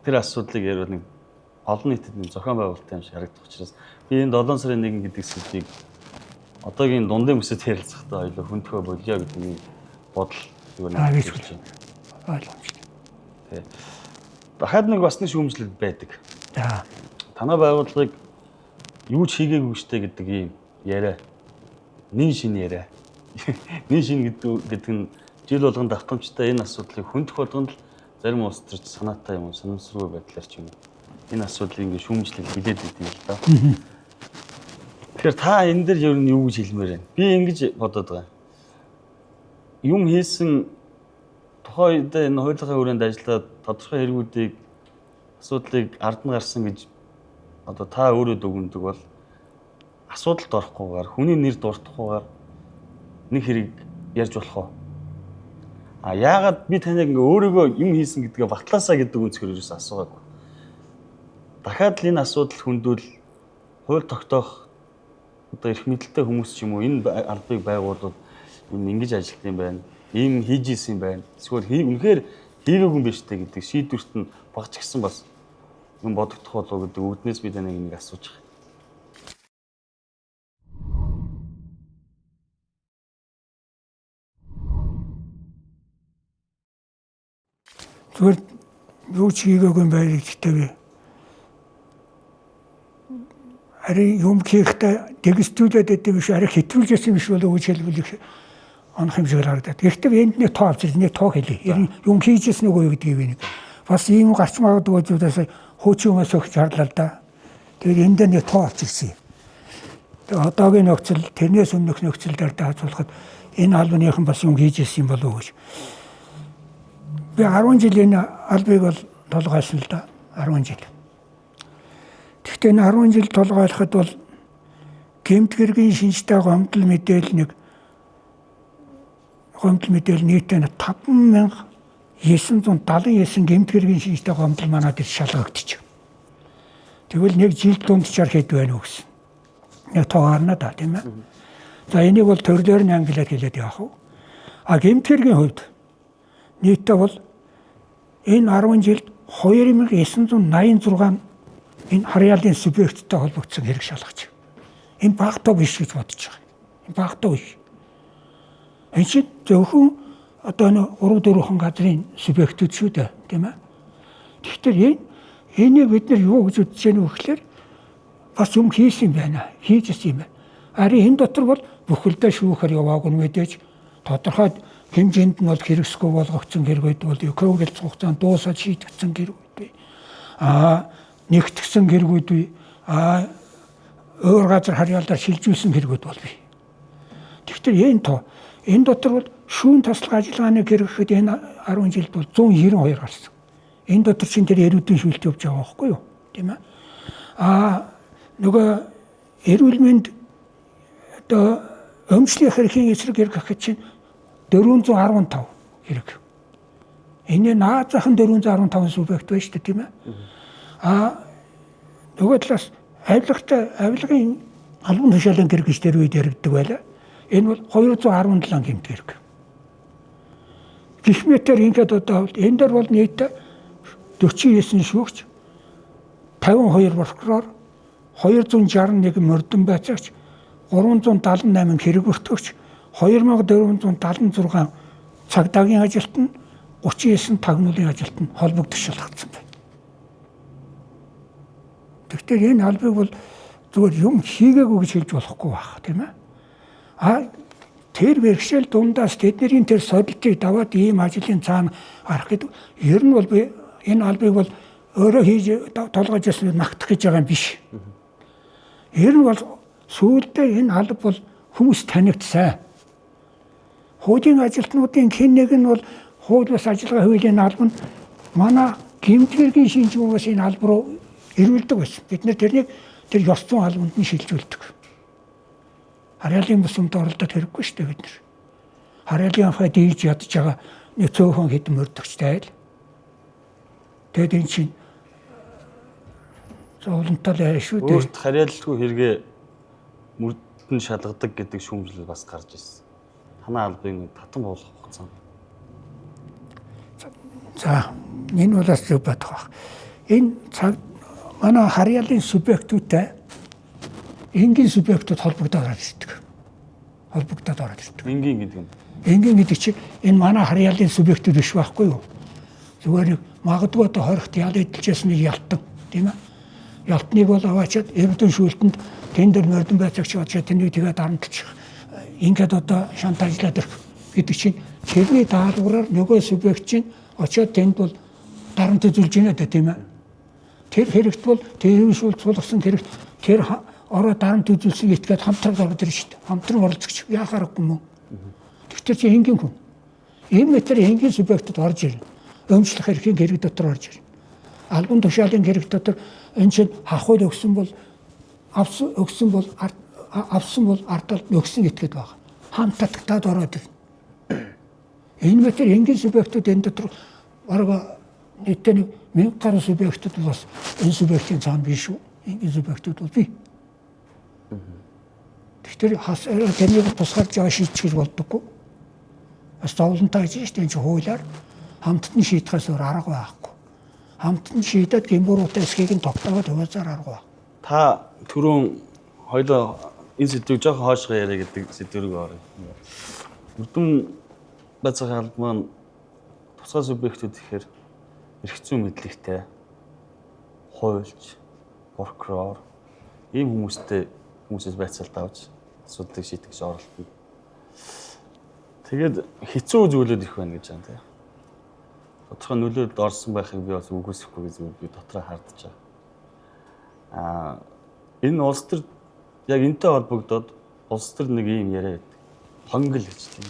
тэр асуудлыг яриад нэг олон нийтэд нэг зохион байгуулалтын юм шиг харагдах учраас би энэ 7 сарын 1 гэдэг сэдвийг одоогийн дундын бүсэд ярилцахдаа хоёулаа хөндөхөө болио гэдэг нэг бодол юу нэг хэлж байна. Ойлгомжтой. Тэг. Дахиад нэг бас нэг шүүмжлэл байдаг. За. Танай байгууллагыг юу ч хийгээгүй штэ гэдэг ийм яриа. Нин шин яриа. Нин шин гэдэг нь жил болгон давтамжтай энэ асуудлыг хөндөх болгонд л зарим улс төрч санаатай юм уу, санамсаргүй байдлаар ч юм уу. Энэ асуудлыг ингээ шүүмжлэл хилээд идэв л да. Тэгэхээр та энэ дээр ер нь юу гэж хэлмээр байна? Би ингэж бодоод байгаа. Юм хийсэн тухайд энэ хуулийн хүрээнд ажиллаад тодорхой хэрэгүүдийг асуудлыг ард нь гарсан гэж одоо та өөрөө дүгнэдэг бол асуудалд орохгүйгээр хүний нэр дуртахгүйгээр нэг хэрэг ярьж болох уу? Яагаад би таныг ингээ өөрийгөө юм хийсэн гэдгээ батлаасаа гэдэг үнцгэр ерөөс асуугаагүй. Дахиад л энэ асуудал хөндвөл хууль тогтоох одоо эрх мэдэлтэй хүмүүс ч юм уу энэ албыг байгуулад юм ингэж ажиллах юм байна. Ийм хийж исэн юм байна. Эсвэл үнэхээр хийгээгүй юм биш үү гэдэг шийдвэрт нь багч гисэн бас юм бодогдох болов гэдэг үүднээс би таныг нэг асууж байгаа. Зүгээр юу ч хийгээгүй юм байл гэхдээ би ари юм хийхдээ дэгстүүлээд өгдөг биш ари хэтрүүлжсэн биш болов уу гэж хэлбэл онох юм шиг харагдаад. Гэхдээ энд нэг тоо авчирч нэг тоо хэлье. Ер нь юм хийжсэн үгүй юу гэдгийг би нэг бас ийм гарч магадгүй зүйлээс хуучин юмас өгч харлаа л да. Тэгээд энд дээр нэг тоо авчирсан. Тэгээд одоогийн нөхцөл тэрнээс өмнөх нөхцөл дээр даацуулахад энэ албаныхан бас юм хийжсэн юм болов уу гэж. Би 10 жилийн албыг бол толгойсон л да. 10 жил. Гэхдээ энэ 10 жил толгойлоход бол гэмт хэргийн шинжтэй гомдол мэдээлэл нийтээ 5979 гэмт хэргийн шинжтэй гомдол манад шалгагдчих. Тэгвэл нэг жил дундчаар хэд байна уу гэсэн. Нэг тоогарна да тийм ээ. За энийг бол төрлөөр нь англиар хэлээд явах уу. Гэмт хэргийн хувьд нийтээ бол энэ 10 жилд 2986 энэ харьяалын субъекттэй холбогдсон хэрэг шалгаж. Энэ багтаа биш гэж бодож байгаа. Энэ багтаа биш. Энэ чинь зөвхөн одоо 3-4хан газрын субъектүүд шүү дээ, тийм ээ. Тэгэхээр энийг бид нар юу гэж үзэж байна вэ гэхээр бас юм хийсэн юм байна. Хийжсэн юм байна. Харин энэ дотор бол бүхэлдээ шүүхээр яваагүй мэдээж тодорхой хэмжээнд нь бол хэрэгсгүй болгогдсон хэрэгүүд бол Украинд хугацаанд дуусаад шийдэгдсэн хэрэгүүд бай. Нэгтгсэн хэрэгүүд бай. Өөр газар харьяалаар шилжүүлсэн хэрэгүүд бол бий. Тэгэхээр энэ дотор бол шүүн таслах ажиллагааны хэрэгхэд энэ 10 жилд бол 192 гарсан. Энэ дотор чинь тэр эрүүдийн шүүлт явж байгаа байхгүй юу? Тийм ээ. Нөгөө эрүүл мэнд одоо өмчлөх хэргийн эсрэг хэрэг гэхэд чинь 415 хэрэг. Энэ наазахан 415 субъект байна шүү дээ, тийм ээ. Нөгөө талаас авилгын албан тушаалын хэрэг гэж тэр үед яригддаг байлаа. Энэ бол 217 гэмт хэрэг. Гэх мэтээр ингээд одоо энэ дээр бол нийт 49 шүүгч, 52 прокурор, 261 мөрдөн байцаагч, 378 хэрэг өртгөгч, 2476 цагдаагийн ажилтан, 39 тагнуулын ажилтан холбогдож шалгагдсан байна. Тэгэхээр энэ албыг бол зүгээр юм хийгээгүй гэж хэлж болохгүй байх, тийм ээ. тэр бэрхшээл дундаас тэдний тэр содилтыг даваад ийм ажлын цаана гарах гэдэг ер нь бол би энэ албыг бол өөрөө хийж толгойж ясна магтах гэж байгаа юм биш. Ер нь бол сүүлдээ энэ алба бол хүмүүс танигдсан. Хуулийн ажилтнуудын хэн нэг нь бол хууль бус ажиллагаа хуулийн алба нь манай гэмтгэргийн шинжлэх ухааны энэ алба руу ирүүлдэг байсан. Бид нэр тэрнийг тэр ёс зүйн албанд нь шилжүүлдэг. Харьяалын бусамд оролдоод хэрэггүй шүү дээ бид нэр. Харьяалын анхаа дийлж ядж байгаа нэг цөөхөн хэдэн мөрдөгчтэй л. Тэгэд эн чинь зовлонтой л шүү дээ. Өөрт харьяалалгүй хэрэгээ мөрдөн шалгадаг гэдэг шүүмжлэл бас гарч ирсэн. Танаа албыг татан буулгах хугацаанд. За энэ бол бас зөв бодох байх. Энэ цаг манай харьяалын субъектуудтай энгийн субъектууд холбогдоод ороод ирдэг. Холбогдоод ороод ирдэг. Энгийн гэдэг нь. Энгийн гэдэг чинь энэ манай харьяалын субъектууд биш байхгүй юу? Зүгээр нэг магадгүй одоо хоригт ял эдэлжсэн нэг ялтан тийм ээ. Ялтныг бол аваачаад эрдэн шүүлтэнд тендер мөрдөн байцаагч очоод тэнийг тэгээд дарамтлчих. Ингээд одоо шантажлаад ирэх гэдэг чинь тэрний даалгавраар нөгөө субъект чинь очоод тэнд бол дарамт үзүүлж байна даа тийм ээ. Тэр хэрэгт бол тэр шүүлт суулгасан хэрэгт тэр ороо дарамт үзүүлсэн итгээд хамтран ороод ирж шүү дээ. Хамтран оролцогч яахааргүй мөн. Тэгтэр чи энгийн хүн. Энэ метр энгийн субъектод орж ирнэ. Өмчлөх хэргийн хэрэг дотор орж ирнэ. Албан тушаалын хэрэг дотор энэ чинь хахуул өгсөн бол авсан бол ардал өгсөн итгээд байгаа. Хамтдагтаад ороод ирнэ. Энэ метр энгийн субъектод энэ дотор бараг нийтдээ 1000 гаруй субъектод бас энэ субъектийн цаана биш үү? Энгийн субъектод бол бий. Тэгэхээр тэнийг тусгаарч байгаа шийдчих болдоггүй. Бас зовлонтой гэж шүү дээ энэ хуулиар хамтд нь шийдэхээс өөр арга байхгүй. Хамтд нь шийдээд гэмбуруутай эсхийг нь тогтоогод хуваалцаар арга байна. Та түрүүн хоёлоо энэ сэдвийг жоохон хоошгоо яриа гэдэг сэдвэрийг орё. Мөрдөн байцаах алба маань тусгай субъектүүд ихээр эрх зүйн мэдлэгтэй хуульч, прокурор ийм хүмүүсээс байцаалт авч асуудлыг шийдэх гэж оролдоно. Тэгээд хэцүү зүйлүүд их байна гэж байна тийм. Тодорхой нөлөөд орсон байхыг би бас үгүйсэхгүй гэж би дотроо хардж байгаа. Энэ улс төр яг энтэй холбогдоод улс төр нэг юм яриа байдаг. Хонгил гэж тийм.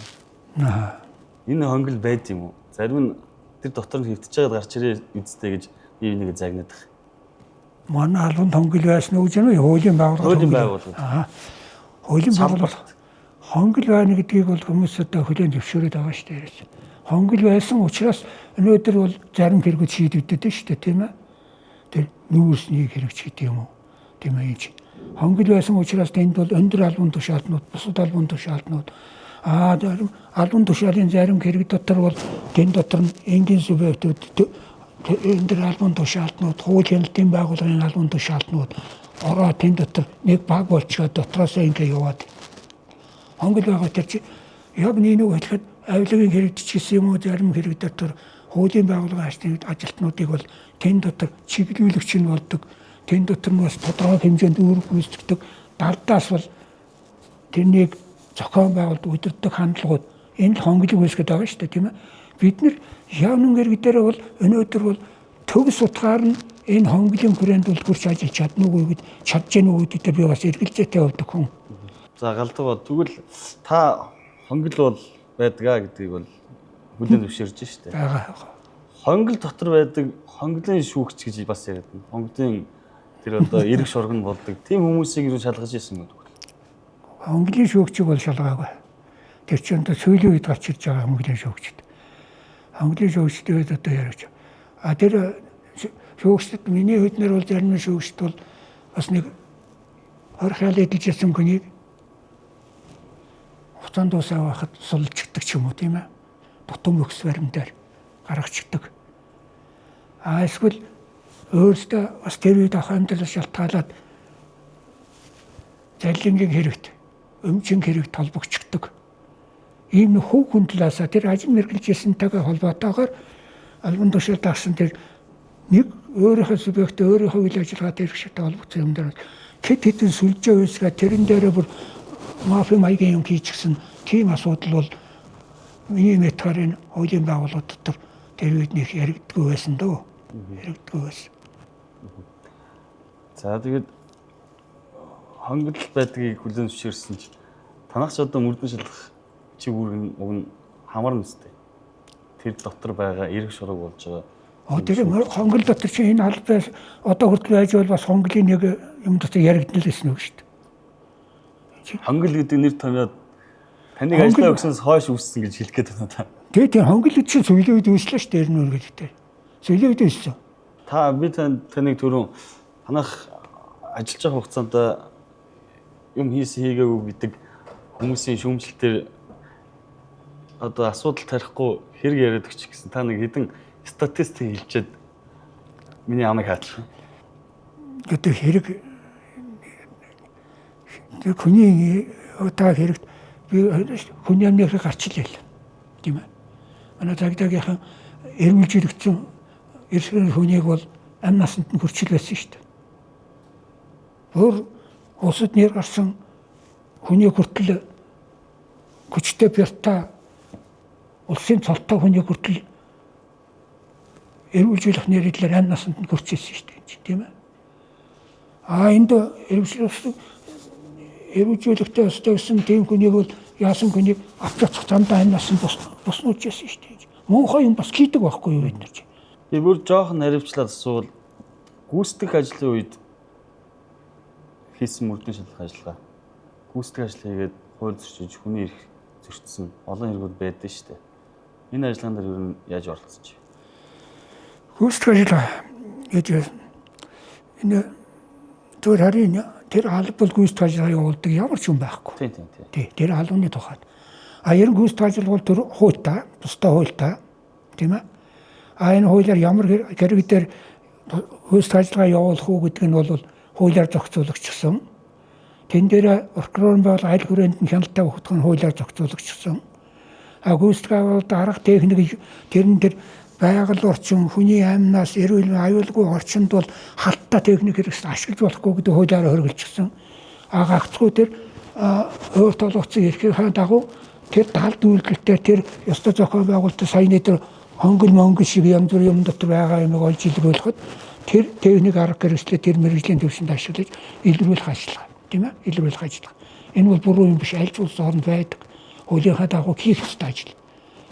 Энэ хонгил байд юм уу? Зарим нь тэр дотор нь хөвтөж байгаад гарч ирээ үсттэй гэж би нэг загнаад байгаа. Манай албанд хонгил байсан уу гэж нөө хуулийн байгууллага. Хуулийн байгууллага. Хонгил байна гэдгийг бол хүмүүс одоо хүлээн зөвшөөрөд байгаа шүү дээ. Хонгил байсан учраас өнөөдөр бол зарим хэрэгүүд шийдэгддэг шүү дээ тийм ээ. Тэр нүүрсний хэрэгч гэдэг юм уу? Тийм ээ энэ. Хонгил байсан учраас тэнд бол өндөр албан тушаалтнууд, бусад албан тушаалтнууд албан тушаалын зарим хэрэг дотор бол тэнд дотор нь энгийн субъектүүд өндөр албан тушаалтнууд, хууль хяналтын байгууллагын албан тушаалтнууд ороо тэнд дотор нэг баг болчиход дотроос ингээ яваад хонгил байгаа тэр чи яг нэг хэлэхэд авилгын хэрэгжчихсэн юм уу зарим хэрэг дотор хуулийн байгууллагын ажилтнуудыг бол тэнд дотор чиглүүлэгч нь болдог. Тэнд дотор нь бас тодорхой хэмжээнд үүрэг гүйцэтгэдэг. Далдаас бол тэрнийг зохион байгуулалт удирдах хандлагууд энэ л хонгилог үүсгэж байгаа шүү дээ тийм ээ. Бид нар явнын хэрэг дээр бол өнөөдөр бол төгс утгаар нь энэ хонгилын хүрээнд бол хүрч ажиллаж чадна уу гэд чадж гэнэ үү гэдэг би бас эргэлзээтэй болдог хүн. За галдгаа тэгвэл та хонгил бол байдгаа гэдгийг бол бүлээн зөвшөөрж шүү дээ. Бага. Хонгил дотор байдаг хонглын шүүгч гэж бас яриад байна. Хонглын тэр одоо эрг шурган болдог. Тийм хүмүүсийг юу шалгаж ирсэн гэдэг. Хонглын шүүгчийг бол шалгаагүй. Тэр чинь одоо сүүлийн үед гарч ирж байгаа хонглын шүүгчд. Хонглын шүүгчдээс одоо яриач. Тэр шүүгчд миний хувьднэр бол зарим шүүгчд бол бас нэг орхиал эдэлжсэн хүнийг хуцаанд дуусаа байхад сулжигдаг ч юм уу тийм ээ. Дутуу мөхс баримтаар гаргацдаг. Эсвэл өөртөө бас тэр үед ах амьдрал шалтгаалаад залингийн хэрэгт, өмчин хэрэгт толбогчдаг. Ийм хөв хүн талаасаа тэр ажил мэргэлжсэнтэйгээ холбоотойгоор албан тушаалд авсан тэр нэг өөрийнхөө субъект өөрийнхөө үйл ажиллагаатай хэрэгштэй холбогдсон юм дээр хэд хэдэн сүлжээ үйлсгээ тэрэн дээрээ бүр мафи маягийн юм хийчихсэн тийм асуудал бол миний мэдхээр энэ хуулийн байгууллагууд дотор тэр үед нэг яригддаг байсан дөө. Яригддаг байсан. За тэгээд хонгидл байдгийг хүлээн зөвшөөрсөн чи танах ч одоо мөрдөн шалгах чи үүрэг уг нь хамарна үстэй. Тэр дотор байгаа эрг шураг болж байгаа. Тэр хонгол дотор чи энэ албай одоо хүртэл байж бол бас хонглын нэг юм дотор яригднал гэсэн үг шүү дээ. Хонгол гэдэг нэр томьёод таныг ажиллаа өгснөөс хойш үүссэн гэж хэлэх гээд байна та. Тэгээд тэр хонгол гэдэг чинь сүүлийн үед үүслээ шүү дээ ер нь үргэлжтэй. Сүүлийн үед үүссэн. Та би таныг түрүүн танах ажиллаж байгаа хугацаанд юм хийгээгүй гэдэг хүмүүсийн шүүмжлэлтээр одоо асуудал тарихгүй хэрэг яриад өгч гэсэн та нэг хэдэн статистик хэлчихэд миний амыг хаачих. гэдэг хэрэг хүний одоо хэрэгт би хүний амныг гарчлаа л тийм ээ. Манай цагдаагийнхан эрмэлжүүлэгдсэн эрсгэн хүнийг бол амь насанд нь хүрчил байсан шүү дээ. Өөр улсад нэр гарсан хүний хүртэл хүчтэй бярта улсын цолтой хүний хүртэл эрүүлжүүлэх нэрээр амь насанд нь хүрчилсэн шүү дээ тийм ээ. Энд эрүүлжүүлэхтэй өстэй гэсэн тийм хүнийг бол яасан хүнийг авчрах замдаа амь насанд буснуулж яасан шүү дээ. Муухай юм бас хийдэг байхгүй юу бид нар чи. Би бүр жоохон наривчлаад асуувал гүйцэтгэх ажлын үед хийсэн мөрдөн шалгах ажиллагаа. Гүйцэтгэх ажил хийгээд хууль зөрчиж хүний эрх зөрчсөн олон хэрэгүүд байдаг шүү дээ. Энэ ажиллагаанд ер нь яаж оролцож байна? Гүйцэтгэх ажил гэж энэ тэр харин тэр албал гүйцэтгэх ажиллагаа явуулдаг ямар ч юм байхгүй. Тийм. Тэр албаны тухайд. Ер нь гүйцэтгэх ажил бол тэр хуультай, тусдаа хуультай тийм ээ. Энэ хуулиар ямар хэрэг дээр гүйцэтгэх ажиллагаа явуулах уу гэдэг нь бол хуулиар зохицуулагчсан. Тэн дээр прокурор бол аль хүрээнд нь хяналттай өгөх нь хуулиар зохицуулагчсан. Гүйцэтгэх бол арга техник тэрэн дээр байгаль орчин хүний амнаас эрүүл аюулгүй орчинд бол халттай техник хэрэгс ашиглаж болохгүй гэдэг хуулиар хөргөлжсөн. Гагцгүй тэр өөрт олгоцсон эрхийн дагуу тэр талд үйлдэлтэй тэр ёстой зохион байгуулалтын саяны тэр хонгол шиг янз бүрийн юм дотор байгаа юмыг олж илрүүлэхэд тэр техник арга хэрэгслээ тэр мэрэгжлийн төвшөнд ашиглаж илрүүлэх ажиллагаа тийм ээ илрүүлэх ажиллагаа. Энэ бол буруу юм биш аль ч улс орнд байдаг. Хуулийнхаа дагуу хийх ёстой ажил.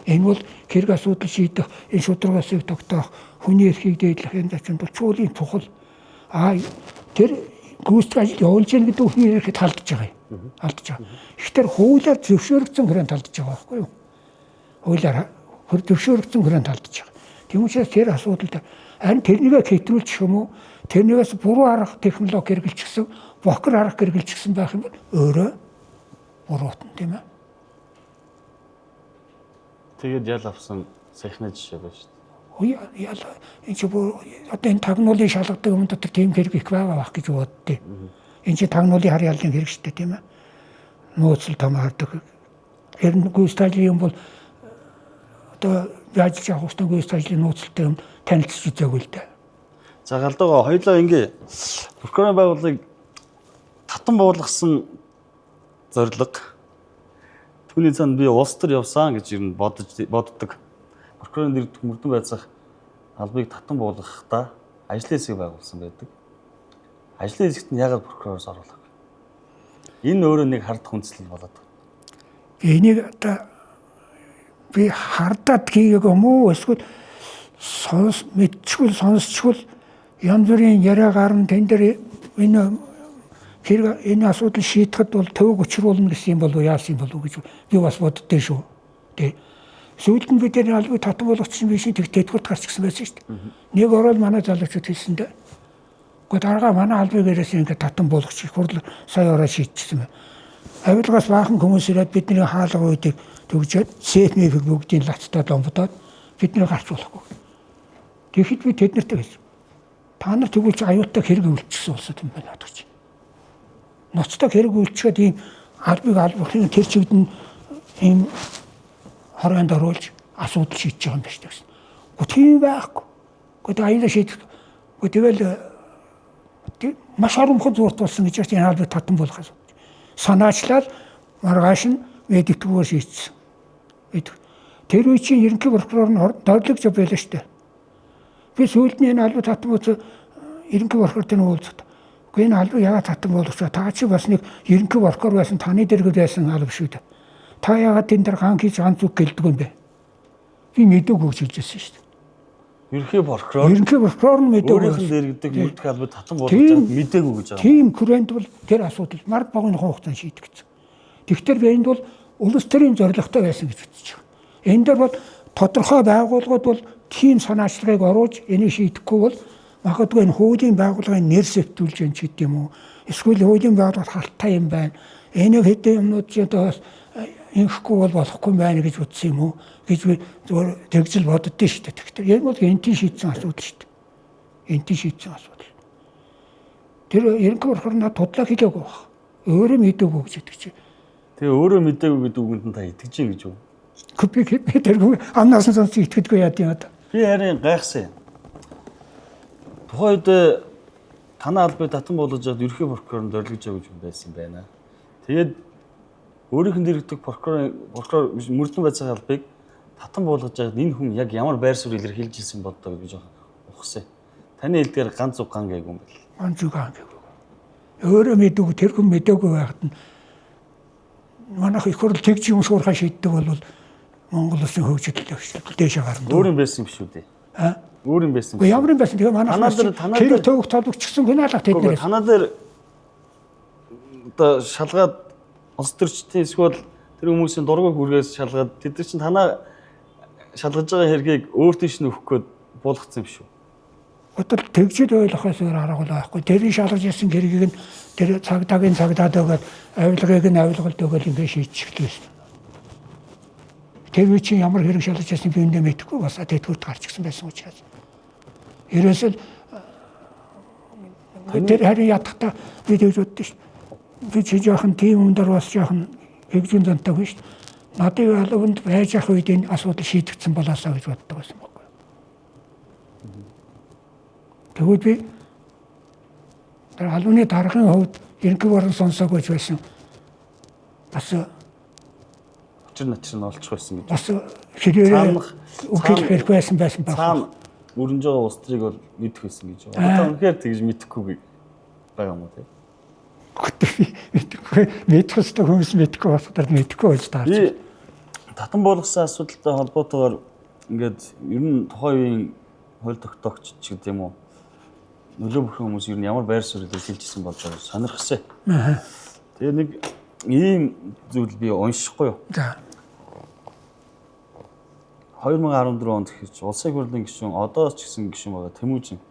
Энэ бол хэрэг асуудал шийдэх, энэ шударгаасыг тогтоох, хүний эрхийг дээдлэх энэ зочинд бол чуулгын чухал. Тэр гүйцэтгэх ажил явуулж яах гэдэг хүний эрхэд халдж байгаа юм. Халдж байгаа. Ихтер хуулиар зөвшөөрөгдсөн хүрээнд халдж байгаа байхгүй юу? Хуулиар зөвшөөрөгдсөн хүрээнд халдж байгаа. Тийм учраас тэр асуудалд харин тэрнийгээ хэтрүүлчих юм уу? Тэрнээс буруу арга технологи хэрэгжилчихсэн, бохир арга хэрэгжилчихсэн байх юм бол өөрөө буруутна тийм ээ. Тэгээд ял авсан сахны жишээ байна шүү дээ. Ял энэ ч одоо энэ тагнуулын шалгадаг юм дотор тийм хэрэг их байгаа байх гэж боддیں۔ Энэ чи тагнуулын хар яллын хэрэг шүү дээ тийм ээ. Нууцл тамаардаг. Хэрн гүйцэтгэх юм бол одоо яаж ч авах хэвээр гүйцэтгэх ажлын нууцлалтай юм танилцж үзээгүй л дээ. За галдуугаа хоёлоо ингээ прокурорын байгууллагыг татан буулгасан зорилго түүний цаана би улс төр явсан гэж ер нь боддог. Прокурорын нэр мөрдөн байцаах албыг татан буулгахдаа ажлын хэсэг байгуулсан байдаг. Ажлын хэсэгт нь яагаад прокуророос оруулах вэ? Энэ өөрөө нэг хардах үндслэл болоод байна. Энийг одоо би хардаад хийгээгүй юм уу? Эсвэл мэдчихвэл сонсчихвол янз бүрийн яриа гарна тэн дээр энэ асуудал шийдэхэд бол төвөг учруулна гэсэн юм болов яасан юм болов гэж би бас боддөө шүү. Тэ. Сүүлд нь бид энэ албыг татан болгочихсон биш тэг тэтгэврт гарч гисэн байсан шүү дээ. Нэг орол манай залуучууд хэлсэндээ. Гэхдээ дараагаа манай албыг ерөөсөө ингээд татан болгочих хурл сая ороо шийдчихсэн байна. Авилгаас баахан хүмүүс ирээд бидний хаалга үйдийг төгжөөд СЭФ-ийг бүгдийг лацтаад ломбодоод бидний гарч болохгүй. Тэгэхэд би тэднэртэй хэлсэн. Та нар тэгвэл аюуттай хэрэг үйлчлсэн улсад юм байна гэж. Ноцтой хэрэг үйлчлээд ийм албыг албахын тэр чигд нь ийм хороонд оруулж асуудал шийдэж байгаа юм байна шүү дээ. Гэхдээ тийм байхгүй. Гэхдээ аюулаа шийдэх. Тэгэл маш оромхон зурт болсон гэж энэ албыг татан болгох. Санаачлал маргааш нь мэддэггүй шийдсэн. Тэр үе чинь ерөнхий прокурор нь дорлогч байлаа шүү дээ. Би сүүлд нь энэ албад татсан бол ерөнхий прокурортой уулзаад. Гэхдээ энэ албад яагаад татсан боловч та чи бас нэг ерөнхий прокурор байсан таны дэргэд байсан алба шүү дээ. Та яагаад энэ дэр ганц хийж ганц үг гэлдэг юм бэ? Би мэдээгүй гэж хэлжсэн шүү дээ. Ерөнхий прокурор нь мэдээгүй. өөрийнх нь дэргэдэг мөрдөх албад татсан болгож мэдээгүй гэж байгаа. Тийм хүрээнд бол тэр асуудал мард багын хугацаанд шийдэгдсэн. Тэгэхээр би энд бол улс төрийн зорилготой байсан гэж үзэж байгаа. Энэ дээр бол тодорхой байгууллагууд бол тийм санаачлагыг оруулж энийг шийдэхгүй бол магадгүй энэ хуулийн байгууллагын нэр сэвтүүлж юм ч гэдэм үү. Эсвэл хуулийн байгууллага халттай юм байна. Энийг хэдэн юмнууд ч одоо инхгүй бол болохгүй байна гэж утсан юм уу гэж би зөвхөн тэгжил боддоо шүү дээ. Тэгэхээр энэ бол энтийн шийдсэн асуудал шүү дээ. Энтийн шийдсэн асуудал. Тэр ерөнхий прокурор тудлаа хэлээгүй баг. Өөрөө мэдээгүй гэж хэлдэг чи. Тэгээ өөрөө мэдээгүй гэдэг үгэнд нь та итгэж юм гэж үү? Би тэргүй амнаас нь сонс итгэдэггүй яа тийм одоо. Би харин гайхсан. Тухайн үед танай албыг татан болгож яваад ерөнхий прокурорын зорилгож явж байсан байна. Тэгээд өөрийнх нь дэргэдэг прокурор мөрдөн байцааны албыг татан болгож яваад энэ хүн яг ямар байр суурь илэрхийлж ирсэн боддог гэж ухсан. Таны хэлдгээр ганц үг ган гээгүү юм байна. Ганц үг ган гээгүү. Өөрөө мэдээгүй тэр хүн мэдээгүй байхад нь манайх их хурл тэгж юм шуурхай шийддэг бол Монгол улсын хөгжөлтэй дээшээ гарна. Өөр юм байсан юм шүү дээ. Өөр юм байсан. Гэхдээ ямар юм байсан. Тэгээ манайх тэр төвх толгочсон гинaalах тэд нэр. Танаа дээр одоо шалгаад улс төрчдийн эсвэл тэр хүмүүсийн дургуй хүргээс шалгаад тэд нар чинь танаа шалгаж байгаа хэргийг өөртөө шин өгөх гээд болгоцсон юм шүү. Одоо тэгжэл ойлгохоос өөр арга байхгүй. Тэрийг шалгаж ирсэн хэргийг нь тэр цагдаагийн цагдаад өгөөд авилгыг нь авилгалд өгөөл ингэ шийдчихлээ байсан. Тэр үе чинь ямар хэрэг шалгаж ирсэн би өндөө мэдэхгүй бас тэтгэврт гарч ирсэн байсан учраас. Ерөөсөл тэр харин ятгата би тэгж боддоо шүү. Би чи жоохон тийм өндөр бас жоохон хэгжин зантай биш шүү. Надын албанд байж ах үед энэ асуудал шийдэгдсэн болоосаа гэж боддог байсан байхгүй. Тэгвэл би тэр албаны даргын хувьд ерөнхий баруун сонсоогүй байсан. Бас начир нь олчих байсан гэж. Бас хэрэг үхэл хэрэг байсан баг. Цаана өрнж байгаа улс төрийг бол мэдэх байсан гэж байна. Одоо үнэхээр тэгж мэдэхгүй байгаа юм уу те? Мэдэх хэвээр хүмүүс мэдэхгүй болохоор мэдэхгүй байж таарч. Би татан болгосон асуудалтай холбоотойгоор ингээд ер нь тухайн үеийн хууль тогтоогч ч гэдэг юм уу нөлөө бүрхэн хүмүүс ер нь ямар байр суурь илэрхийлжсэн болж байгааг сонирхсан. Тэгээ нэг ийм зүйл би уншихгүй юу. За. 2014 онд гэж улсын хурлын гишүүн одоо ч гэсэн гишүүн байгаа Тэмүүжин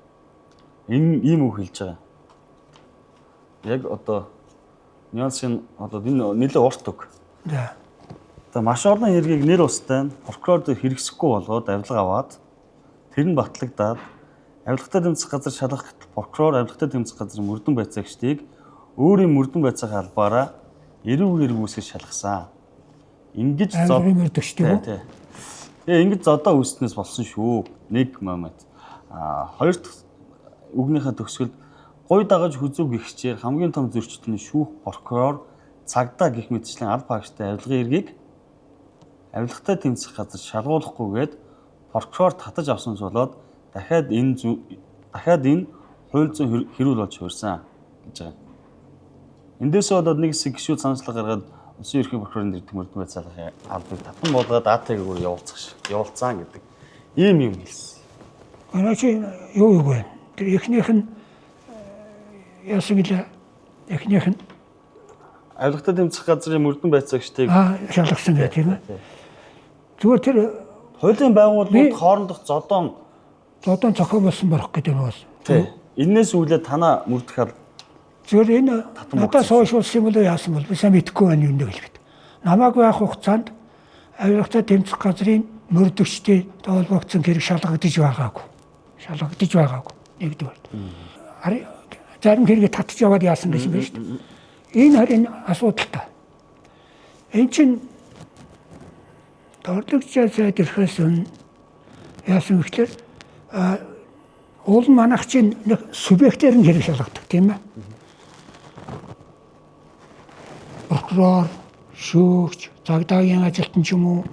ийм үг хэлж байгаа. Яг одоо нюансын одоо энэ нэлээд урт үг. За. Одоо маш олон хэргийг нэр устай нь прокурорд хэрэгсэхгүй болгоод авилга аваад тэр нь батлагдаад авилгатай тэмцэх газар шалгах прокурор авилгатай тэмцэх газрын мөрдөн байцаагчдыг өөрийн мөрдөн байцаах албаараа эрүүг үүсгэж шалгасан. Ингэж зодтой. Тэгээ ингэж зодоо үүснээс болсон шүү. Нэг момент. Хоёр дахь үгнийхээ төгсгөлд гуй дагаж хүзүү гихчээр хамгийн том зөрчил нь шүүх прокурор цагдаа гих мэтчлийн аль багштай авилгын эргийг авилгатай тэмцэх газар шалгуулахгүйгээд прокурор татаж авсан болоод дахиад энэ хууль зүйн хэрүүл болж хуурсан гэж байгаа. Эндээс болоод нэг хэсэг гişүүд санаачлага гаргаад улсын ерхий прокурорын дэргэдэг мөрдөн байцаагын албыг татан болгоод АТ-г явуулцсан гэдэг ийм юм хэлсэн. Чи юу вэ? Тэр эхнийх нь яасан гэлээ? Эхнийх нь авилгатай тэмцэх газрын мөрдөн байцаагчдыг шалгасан гэх тийм ээ. Зүгээр тэр хуулийн байгууллагууд хоорондох зодон зохион болсон болох гэдэг юм байна. Тийм. Энээс үүлээ танаа мөрдөх алба зүгээр энэ надад сошиалсан юм уу яасан бол би сайн мэдэхгүй байна юм хэлбэт. Намайг байх хугацаанд авилгатай тэмцэх газрын мөрдөгчтэй тоолбогдсон хэрэг шалгагдаж байгаагүй. Нэгдүгээр. Зарим хэрэг татж яваад яасан гэсэн байна шүү дээ. Энэ харин асуудалтай. Энд чинь торлогчтой сайд ирэхээс өмнө яасан гэхээр уул манайх чинь нэг субъектээр нь хэрэг шалгадаг тийм ээ. Прокурор, шүүгч, цагдаагийн ажилтан ч юм уу,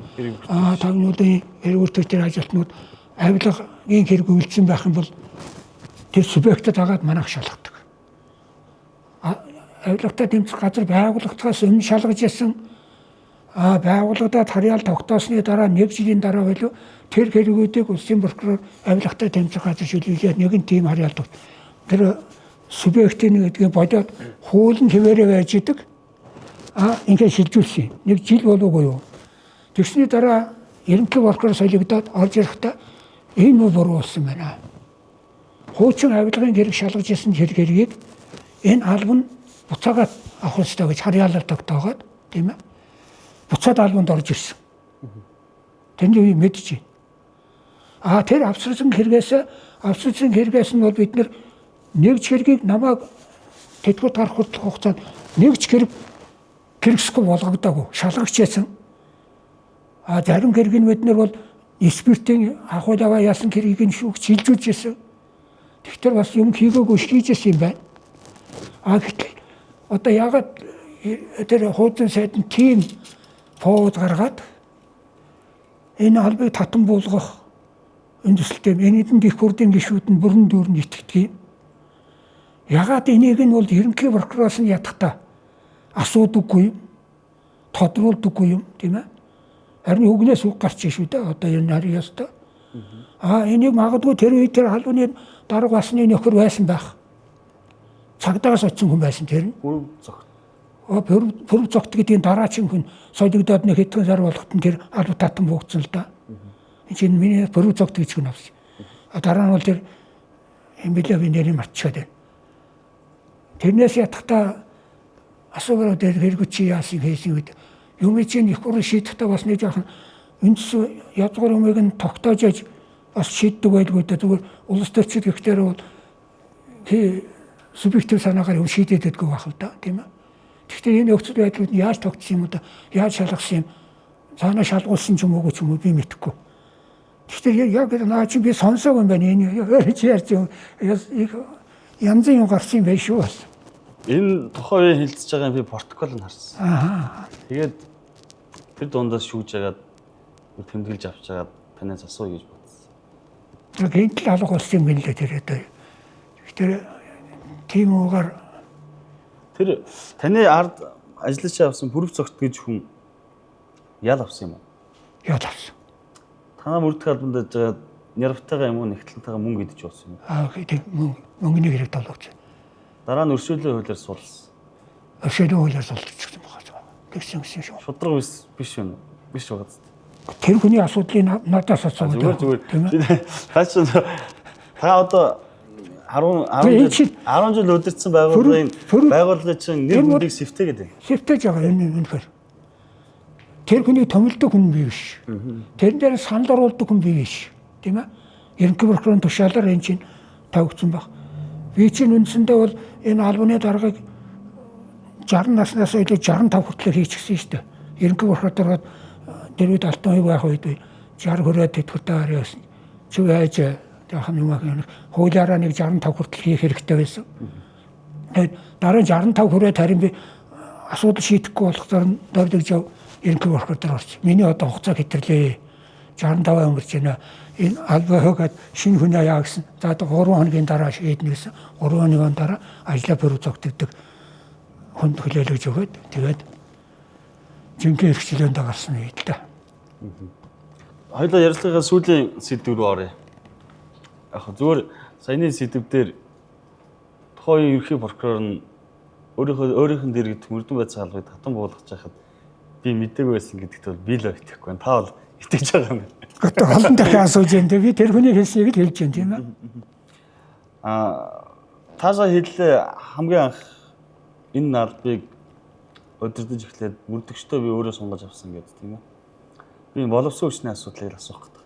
тагнуулын эргүүртэр тэр ажилтнууд авилгагийн хэрэг үйлдсэн байх юм бол тэр субъектэд хагаад манайх шалгадаг. Авилгатай тэмцэх газар байгуулагдахаас өмнө шалгаж ясан байгууллагад харьяал тогтоосны дараа 1 жилийн дараа байлуу тэр хэрэгүүдийг улсын прокурор авилгатай тэмцэх газар шилжүүлээд нэгэн тим харьяал тогт. Тэр субъектийн гэдгийг бодоод хууль нь хിവэрэ байж идэг. Ингээд шилжүүлсэн. 1 жил болоогүй юу. Тэгсний дараа ерөнхий прокурор солигдоод орж ирэхдээ энэ бол буруу болсон байна. Хуучин авилгын хэрэг шалгаж ирсэн хэргийг энэ албан буцаагаад авах ёстой гэж харьяалаар тогтоогоод тийм ээ. Буцаад албанд орж ирсэн. Тэрний мэдж байна. Тэр авсарсан хэрэгээс нь бол бид нэгж хэргийг намайг тэтгэврт гарах хугацаанд нэгж хэрэгсэхгүй болгогдоогүй шалгагч яасан. Зарим хэрэг нь бид нар бол спиртийн ахуй аваа яасан хэргийг нь шүүгч шилжүүлж ирсэн. Тэгэхээр бас юм хийгээгүй шийдэж юм байна. Гэтэл одоо ягаад тэр хуучин сайд нь тийм фоод гаргаад энэ албыг татан буулгах энэ төсөлтэй энэ эдэн их бүрдийн гишүүд нь бүрэн дүүрэн итгэдэг юм. Ягаад энийг нь бол ерөнхий прокуророос нь ядахтаа асуудаггүй юм, тодруулдаггүй юм тийм ээ. Харин үгнээс үг гарч шүү дээ. Одоо энэ харьяа ёстой. Энийг магадгүй тэр үед тэр албаны дарга басны нөхөр байсан байх. Цагдаагаас очсон хүн байсан тэр нь. Бүрв цогт гэдгийн дараачин хүн солигдоод нэг хэдхэн сар болгоход нь тэр албад татан буугдсан л да. Энэ чинь миний бүрв цогт гэж хүн авсан. Дараа нь бол тэр эмбилээ нэрийг мартчихад байна. Тэрнээс ятгахта асуугаад тэр хэрэггүй чи яасан хийсэн үед юм чинь их бүр шийдэхдээ бас нэг жоохон үндс язгуур юмыг нь тогтоож бас шийддэг байлгүй да зүгээр улс төрчид гэхтэр бол субъектив санаагаар юм шийдээд байдгүй байх л да тийм ээ. Гэхдээ энэ нөхцөл байдлууд нь яаж тогтсон юм уу да яаж шалгасан юм цаанаа шалгуулсан ч юм уу би мэдэхгүй. Гэхдээ яг наа чи би сонсоог юм байна энэ чи ярьж юм янзын юм гарсан юм байх шүү бас. Энэ тухайн үеийн хилцэж байгаа юм би протокол нь харсан. Тэгээд тэр дундаас шүүж ягаад тэмдэглэж авч ягаад танаас асууя гэж бодсон. Гинтл алга болсон юм гэлээ тэр одоо. Тэгэхээр тийм уугаар тэр таны ард ажиллаж авсан бүрв цогт гэж хүн ял авсан юм уу? Ял авсан. Танаа мөрдөх албанд байж байгаа нярвтайгаа юм уу нэгтлэнтэйгээ мөнгө идэж уусан юм. Тэгээд мөнгөний хэрэг толгоц. Дараа нь өршөөлийн хуулиар суулсан. Өршөөлийн хуулиар суулчихсан байгаа. Тэгсэн шүү. Шудраг биш юм уу? Биш байгаа зү. Тэр хүний асуудлыг надаас асуугаад. Зүгээр. Та одоо 10 жил удирдсан байгууллагын чинь нэр хүндийг сэвтэй гэдэг. Сэвтэж байгаа энэ үнэхээр. Тэр хүний томилдог хүн бий биш. Тэрэн дээр санал оруулдаг хүн бий биш. Тийм ээ. Ерөнхий прокурорын тушаалаар энэ чинь тавигдсан баг. Би чинь үндсэндээ бол энэ албаны даргаыг 60 наснаас илүү 65 хүртэл хийчихсэн шүү дээ. Ерөнхий прокурор тэр үед алтан хийг байх үед 60 хүрээд тэтгэвртэй харьяасан. Чи яаж яахан юм аа хуулиараа нэг 65 хүртэл хийх хэрэгтэй байсан. Тэгээд дараа нь 65 хүрээд харин би асуудал шийдэхгүй болохоор дөрвөлж ерөнхий прокурор дээр орчих. Миний одоо хугацаа хэтэрлээ. 65 өнгөрч байна. Энэ албаа хөөгээд шинэ хүн яа гэсэн. За 3 хоногийн дараа шийднэ гэсэн. 3 хоногийн дараа ажлаа бүрүү зогтөгдөг хүнд хүлээлгэж өгөөд тэгээд жинхэнэ хэрэгчлээнд гарсан юм л да. Хоёулаа ярилцлагаа сүүлийн сэдв рүү оръё. Яг зүгээр саяны сэдвээр тухайн ерөнхий прокурор нь өөрийнх нь дэргэд мөрдөн байцаа албыг татан буулгаж байхад би мэдээгүй байсан гэдэгт бол би л итгэхгүй байна. Та бол итгэж байгаа юм. Гэхдээ олон дахин асууж байна. Би тэр хүний хэлснийг л хэлж байна тийм ээ. Таашаа хэллээ хамгийн анх энэ албыг удирдах эхлээд мөрдөгчдөө би өөрөө сунгаж авсан гэдэг тийм ээ. Би боловсон хүчний асуудлыг асуух гэдэг.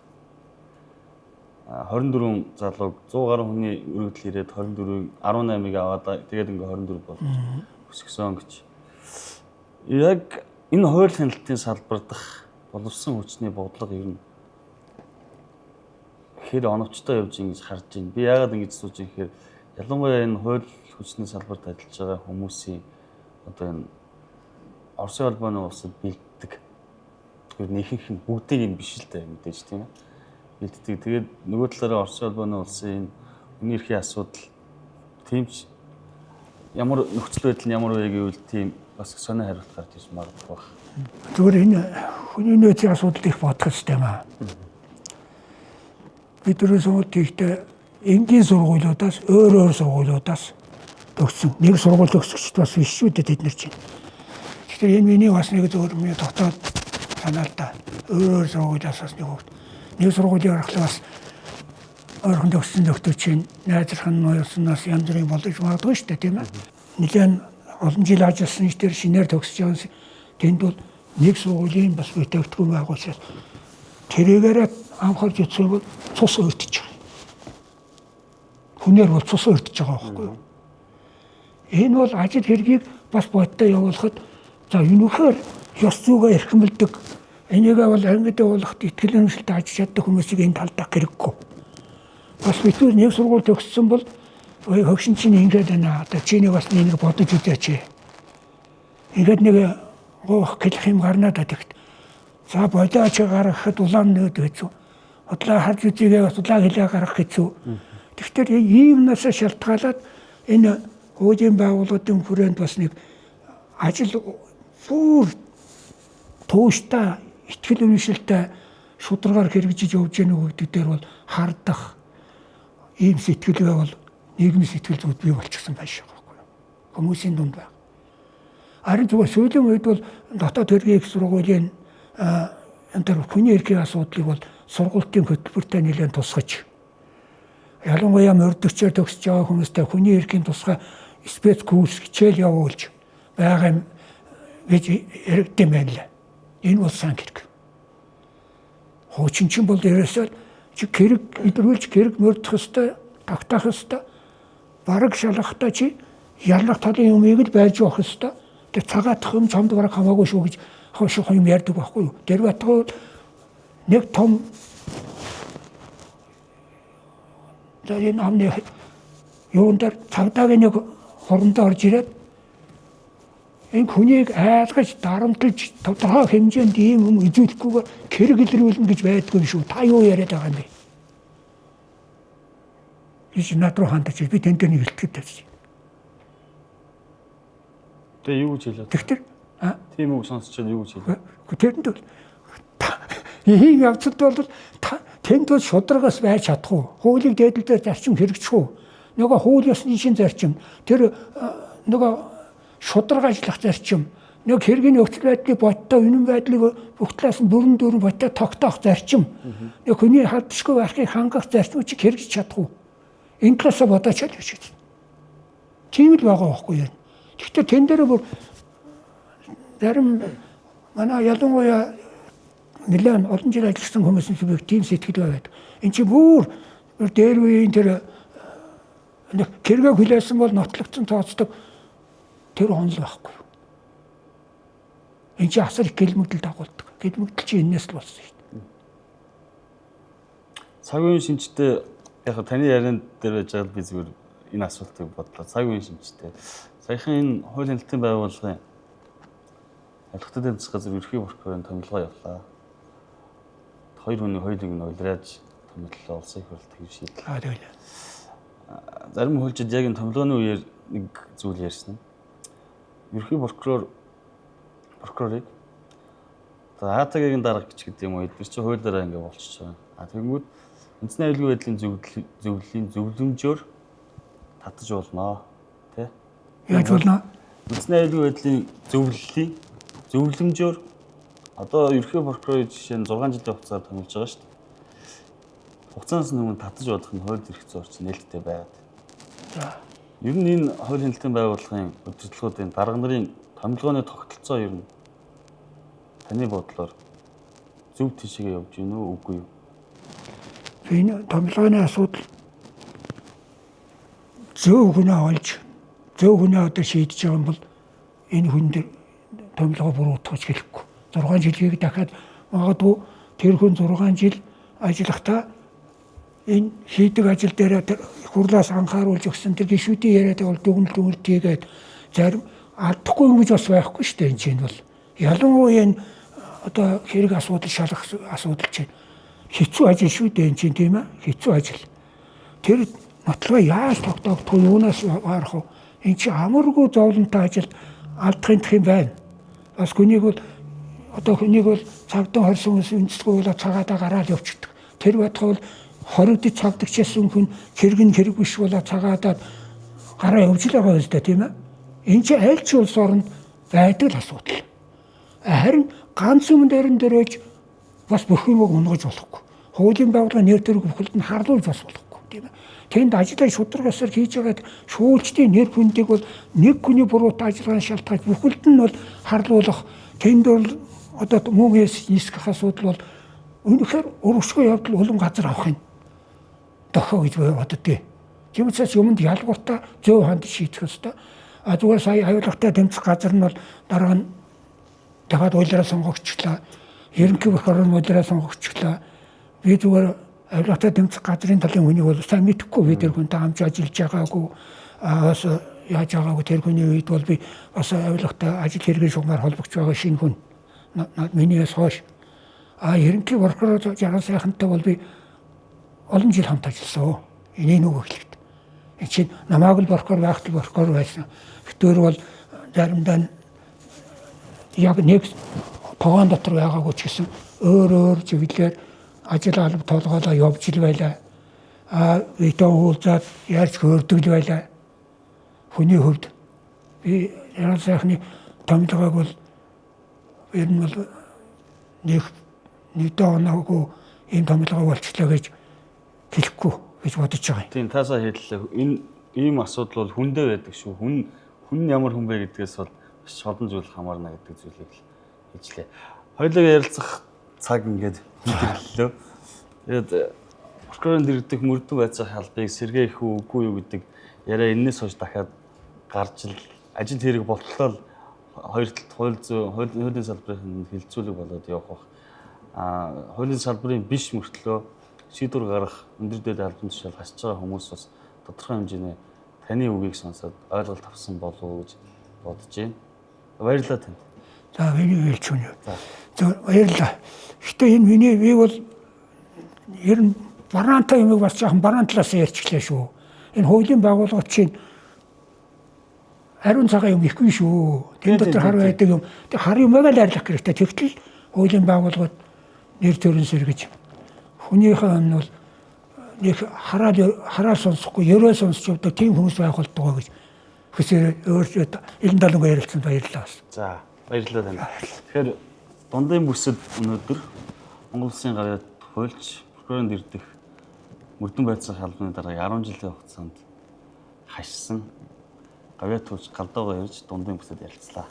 24 залууг 100 гаруй хүний өргөдөл ирээд 24-ийг 18-ыг аваад тэгээд ингээ 24 болгож өсгсөн гэж. Яг энэ хууль хяналтын салбар дах боловсон хүчний бодлого ер нь хэр оновчтой явж ингэж харж байна. Би яагаад ингэж сууж юм гэхээр ялангуяа энэ хууль хүчний салбарт ажиллаж байгаа хүмүүсийн одоо энэ Оросын холбооны улсад бэлддэг. Тэгэхээр нэгэнх нь бүгдийг нь биш л дээ мэдээж тийм ээ. Бэлддэг. Тэгээд нөгөө талаараа Оросын холбооны улсын хүний эрхийн асуудал тиймч ямар нөхцөл байдал нь ямар вэ гэвэл тийм бас сонио хариулт гарч ирж магадгүй байна. Зүгээр энэ хүний нөөцийн асуудал их бодох хэрэгтэй юм аа. Бид түрүү сууд тийхтэй энгийн сургуулиудаас өөр сургуулиудаас төгссөн. Нэг сургууль төгсөгчд бас биш шүү дээ тэд нар чинь. Тэгэхээр энэ миний бас нэг зөвөр миний дотоод санаа л да. Өөр сургуулиас бас нэг хөвгт. Нэг сургуулийн аргалаа бас ойрхон төгссөн доктор чинь найзрахын ноёрсноос янз бүрийн болж магадгүй шүү дээ тийм ээ. Нэгэн олон жил ажилласан ч тэр шинээр төгсөж байгаа тэнд бол нэг сургуулийн бас бүтээгдэхүүн байгуулсан. Тэрийгээрээ анхаарч үзэх бол цус өртөж байгаа. Хүнээр бол цус өртөж байгаа байхгүй юу? Энэ бол ажил хэргийг бас бодтой явуулахад за юунхээр ёс зүйгээ эрхэмлдэг энийгээ бол ангид явуулахад итгэл үнэмшилтэй ажиллаж чаддаг хүмүүсийг энэ талдах хэрэггүй. Бас битүүр нэг сургууль төгссөн бол хөгшин чинь ингэж байна. Одоо чиний бас нэг бодож үзээч. Ингээд нэг гоох хэлэх юм гарнаа дагт. За бодооч гаргахад улаан нөөд хэцүү. Удлаа харж үзээгээ бас улаан хэлээ гаргах хэцүү. Тэгэхээр иймнээс шалтгаалаад энэ хуулийн байгууллагын хүрээнд бас нэг ажил бүр тууштай итгэл үнэмшилтэй шударгаар хэрэгжиж явж гэнэ гэдэг дээр бол хардах ийм сэтгэл байвал нийгмийн сэтгэл зүйд бий болчихсон байж байгаа байхгүй юу. Хүмүүсийн дунд байна. Харин зүгээр сүүлийн үед бол дотоод хэргийн их сургуулийн энэ төр хүний эрхийн асуудлыг бол сургуулийн хөтөлбөртэй нэлээд тусгаж ялангуяа мордөгчөөр төгсөж байгаа хүмүүстэй хүний эрхийн тусгай спец курс хичээл явуулж байгаа юм гэж яригдсан байна лээ. Энэ бол сан хэрэг. Хуучин чинь бол ерөөсөө хэрэг идрүүлж хэрэг мордох ёстой, тогтоох ёстой. Бараг шалгахтаа чи яллах талын юмыг л байж явах ёстой. Тэр цагаатах юм чамд бараг хамаагүй шүү гэж хоших юм ярьдаг байхгүй юу? Тэр батгал нэг том тэр намны юунд дээр цагдаагийн нэг хорондоо орж ирээд энэ хүнийг айлгаж дарамтлж тодорхой хэмжээнд ийм юм үзүүлэхгүйгээр хэрэг илрүүлнэ гэж байдгүй шүү. Та юу яриад байгаа юм бэ? Иш над руу хандаж би тэн дээр нэг илтгэж тавьчих. Тэгээ юу гэж хэлээ? Тэгтэр тийм үг сонсчод юу гэж хэлээ? Тэрэнд бол ийм явцад бол тэнд бол шударгаас байж чадахгүй. Хуулийг дээдлээр зарчим хэрэгжих үү? Нөгөө хууль ёсны шин зарчим тэр нөгөө шударга ажиллах зарчим нэг хэргийн нөхцөл байдлыг бодтой үнэн байдлыг бүх талаас нь бүрэн дүүрэн бодтой тогтоох зарчим нэг хүний халдшгүй байхыг хангах зарчим чи хэрэгжиж чадахгүй. Энэ талаас бодооч л гэж. Тийм л байгаа байхгүй юу? Гэхдээ тэн дээр бүр зарим манай ялангуяа нэлээд олон жил ажилласан хүмүүсийн зүгт тийм сэтгэл байдаг. Энд чи бүр дээр үеийн тэр хэрэг хүлээсэн бол нотлогдсон тооцдог тэр онл байхгүй. Энд чи асар их гэлмэгдэл дагуулдаг. Гэлмэгдэл чи энэс л болсон шүү дээ. Цаг үеийн шинжтэй яг таны ярианд дээр байж байгаа би зүгээр энэ асуултыг бодлоо. Цаг үеийн шинжтэй. Саяхан энэ хуулийн хэлтийн байгууллагын ялгтад тэмцэх газар ерхий прокурорын томилгоо явлаа. Хоёр хүний хоёулыг нь улираж томиллоо улсын их хурлд хэв шийдлээ. Тэгэлээ. Зарим хуульчид яг энэ томилгооны үеэр нэг зүйл ярьсан нь. Ерхий прокурорыг АТГ-ийн дарга гэж гэдэг юм уу? Эдгээр чинь хуулиараа ингэ болчихж байгаа. Тэгэнгүүт үндэсний аюулгүй байдлын зөвлөлийн зөвлөмжөөр татаж болно. Тэ? Яаж болно? Үндэсний аюулгүй байдлын зөвлөмжөөр одоо ерхий прокурорын жишээ нь 6 жилийн хугацаар томилж байгаа шүү дээ. Хугацаанаас өмнө татаж болох нь хууль эрх зүйн орчин нээлттэй байгаад. За. Ер нь энэ хуулийн хэлтийн байгууллагын удирдлагуудын дарга нарын томилгооны тогтолцоо ер нь таны бодлоор зөв тийшээ явж гин үү үгүй юу? Энэ томилгооны асуудал зөв хүнээ олж зөв хүнээ одоо шийдэж байгаа юм бол энэ хүн дээр томилгоо буруутгах хэлэхгүй. 6 жилийг дахиад магадгүй тэр хүн 6 жил ажиллахдаа энэ хийдэг ажил дээр хурлаас анхааруулж өгсөн тэр гишүүдийн яриад бол дүгнэлт хийгээд зарим алдахгүй юм гэж бас байхгүй шүү дээ энэ чинь бол. Ялангуяа энэ одоо хэрэг асуудал шалгах асуудал чинь хэцүү ажил шүү дээ энэ чинь тийм ээ. Хэцүү ажил. Тэр нотлогоо яаж тогтоогдох юунаас гарах вэ? Энэ чинь амаргүй зовлонтой ажил алдахын юм байна. Бас хүнийг бол одоо хүнийг бол цагдаа хорсон үндэслэгүй болоо цагаатаа гараад явчихдаг. Тэр байтугай бол хоригдож цагдагчсан хүн хэрэг биш болоо цагаатаа гараа явж л байгаа юм л да тийм ээ. Энэ чинь аль ч улс оронд байдаг л асуудал. Харин ганц юм дээрэж бас бүх юмыг унгаж болохгүй. Хуулийн байгууллага нэр төрөг бүхэлд нь харлуулж бас болохгүй тийм ээ. Тэнд ажиллаж шударгасаар хийж байгаад шүүлчдийн нэр хүндийг бол нэг хүний буруутай ажиллагааны шалтгаан бүхэлд нь бол харлуулах. Тэнд бол одоо мөнгө нисгэх асуудал бол үнэхээр урагшгүй явдал улам газар авах юм дохоо гэж боддгийг. Тийм учраас юмд ялгууртаа зөв ханд шийдэх ёстой. Зүгээр сая аюултай тэмцэх газар нь бол дараа нь дахиад улираа сонгогдчихлаа. Ерөнхий бүх орон улираа сонгогдчихлаа. Би зүгээр аюултай тэмцэх газрын талын хүнийг бол сайн мэдэхгүй би тэр хүнтэй хамж ажиллаж байгаагүй. Бас яаж байгаагүй тэр хүний үед бол би бас аюултай ажил хэргийн шугамар холбогч байгаа шинэ хүн. Минийс хойш. Ерөнхий прокурор жаргал сайхантай бол би олон жил хамт ажилласан. Энийг нөгөө хэлэхэд. Энэ чинь намайг л прокурор байхад прокурор байсан. Гэтээр бол заримдаа яг нэг тогоон дотор байгаагүй ч гэсэн өөр чиглэлээр ажил алба толгоолоо явж ил байлаа. Видео уулзаад ярьж хөрдөг л байлаа. Хүний хувьд би ярал сайхны томилгоог бол ер нь бол нэг оноогүй ийм томилгоо болчихлоо гэж хэлэхгүй гэж бодож байгаа юм. Тийм таасаа хэллээ. Энэ ийм асуудал бол хүндээ байдаг шүү. Хүн ямар хүн бэ гэдгээс бол маш олон зүйл хамаарна гэдэг зүйлийг л хэлжлээ. Хоёулаа ярилцах цаг ингээд хүндэрлэлөө. Тэгээд прокурорын дэргэдэх мөрдөн байцаах албыг сэргээх үгүй юу гэдэг яриа энэс хойш дахиад гарч ил ажил хэрэг болтлоо хоёр талд хуулийн салбарын хилцүүлэг болоод явах бах. Хуулийн салбарын биш мөртлөө шийдвэр гаргах өндөр дээд албан тушаал хасж байгаа хүмүүс бас тодорхой хэмжээний таны үгийг сонсоод ойлголт авсан болов уу гэж бодож байна. Баярлалаа танд. За миний хэлж өгнө. За баярлалаа. Гэтэ энэ би бол ер нь бараантай юмыг бас жоохон бараан талаас ярьчихлаа шүү. Энэ хуулийн байгууллагууд чинь ариун цагаан юм ихгүй шүү. Тэн дотор хар байдаг юм. Тэг хар юмыг л арилгах хэрэгтэй. Тэгтэл хуулийн байгууллагууд нэр төрөн сэргэж хүнийхээ нь бол нэг хараа сонсохгүй ерөө сонсч явдаг тийм хүмүүс байх болтугай гэж хүсээр өөрсдөө элен далангаа ярилцсан баярлалаа. За баярлалаа тань. Тэгэхээр дундын бүсэд өнөөдөр Монгол Улсын гавьяат хуульч прокурорын дэргэдэх мөрдөн байцаах албаны дараа 10 жилийн хугацаанд хашсан гавьяат хуульч Галдуугаа ирж дундын бүсэд ярилцлаа.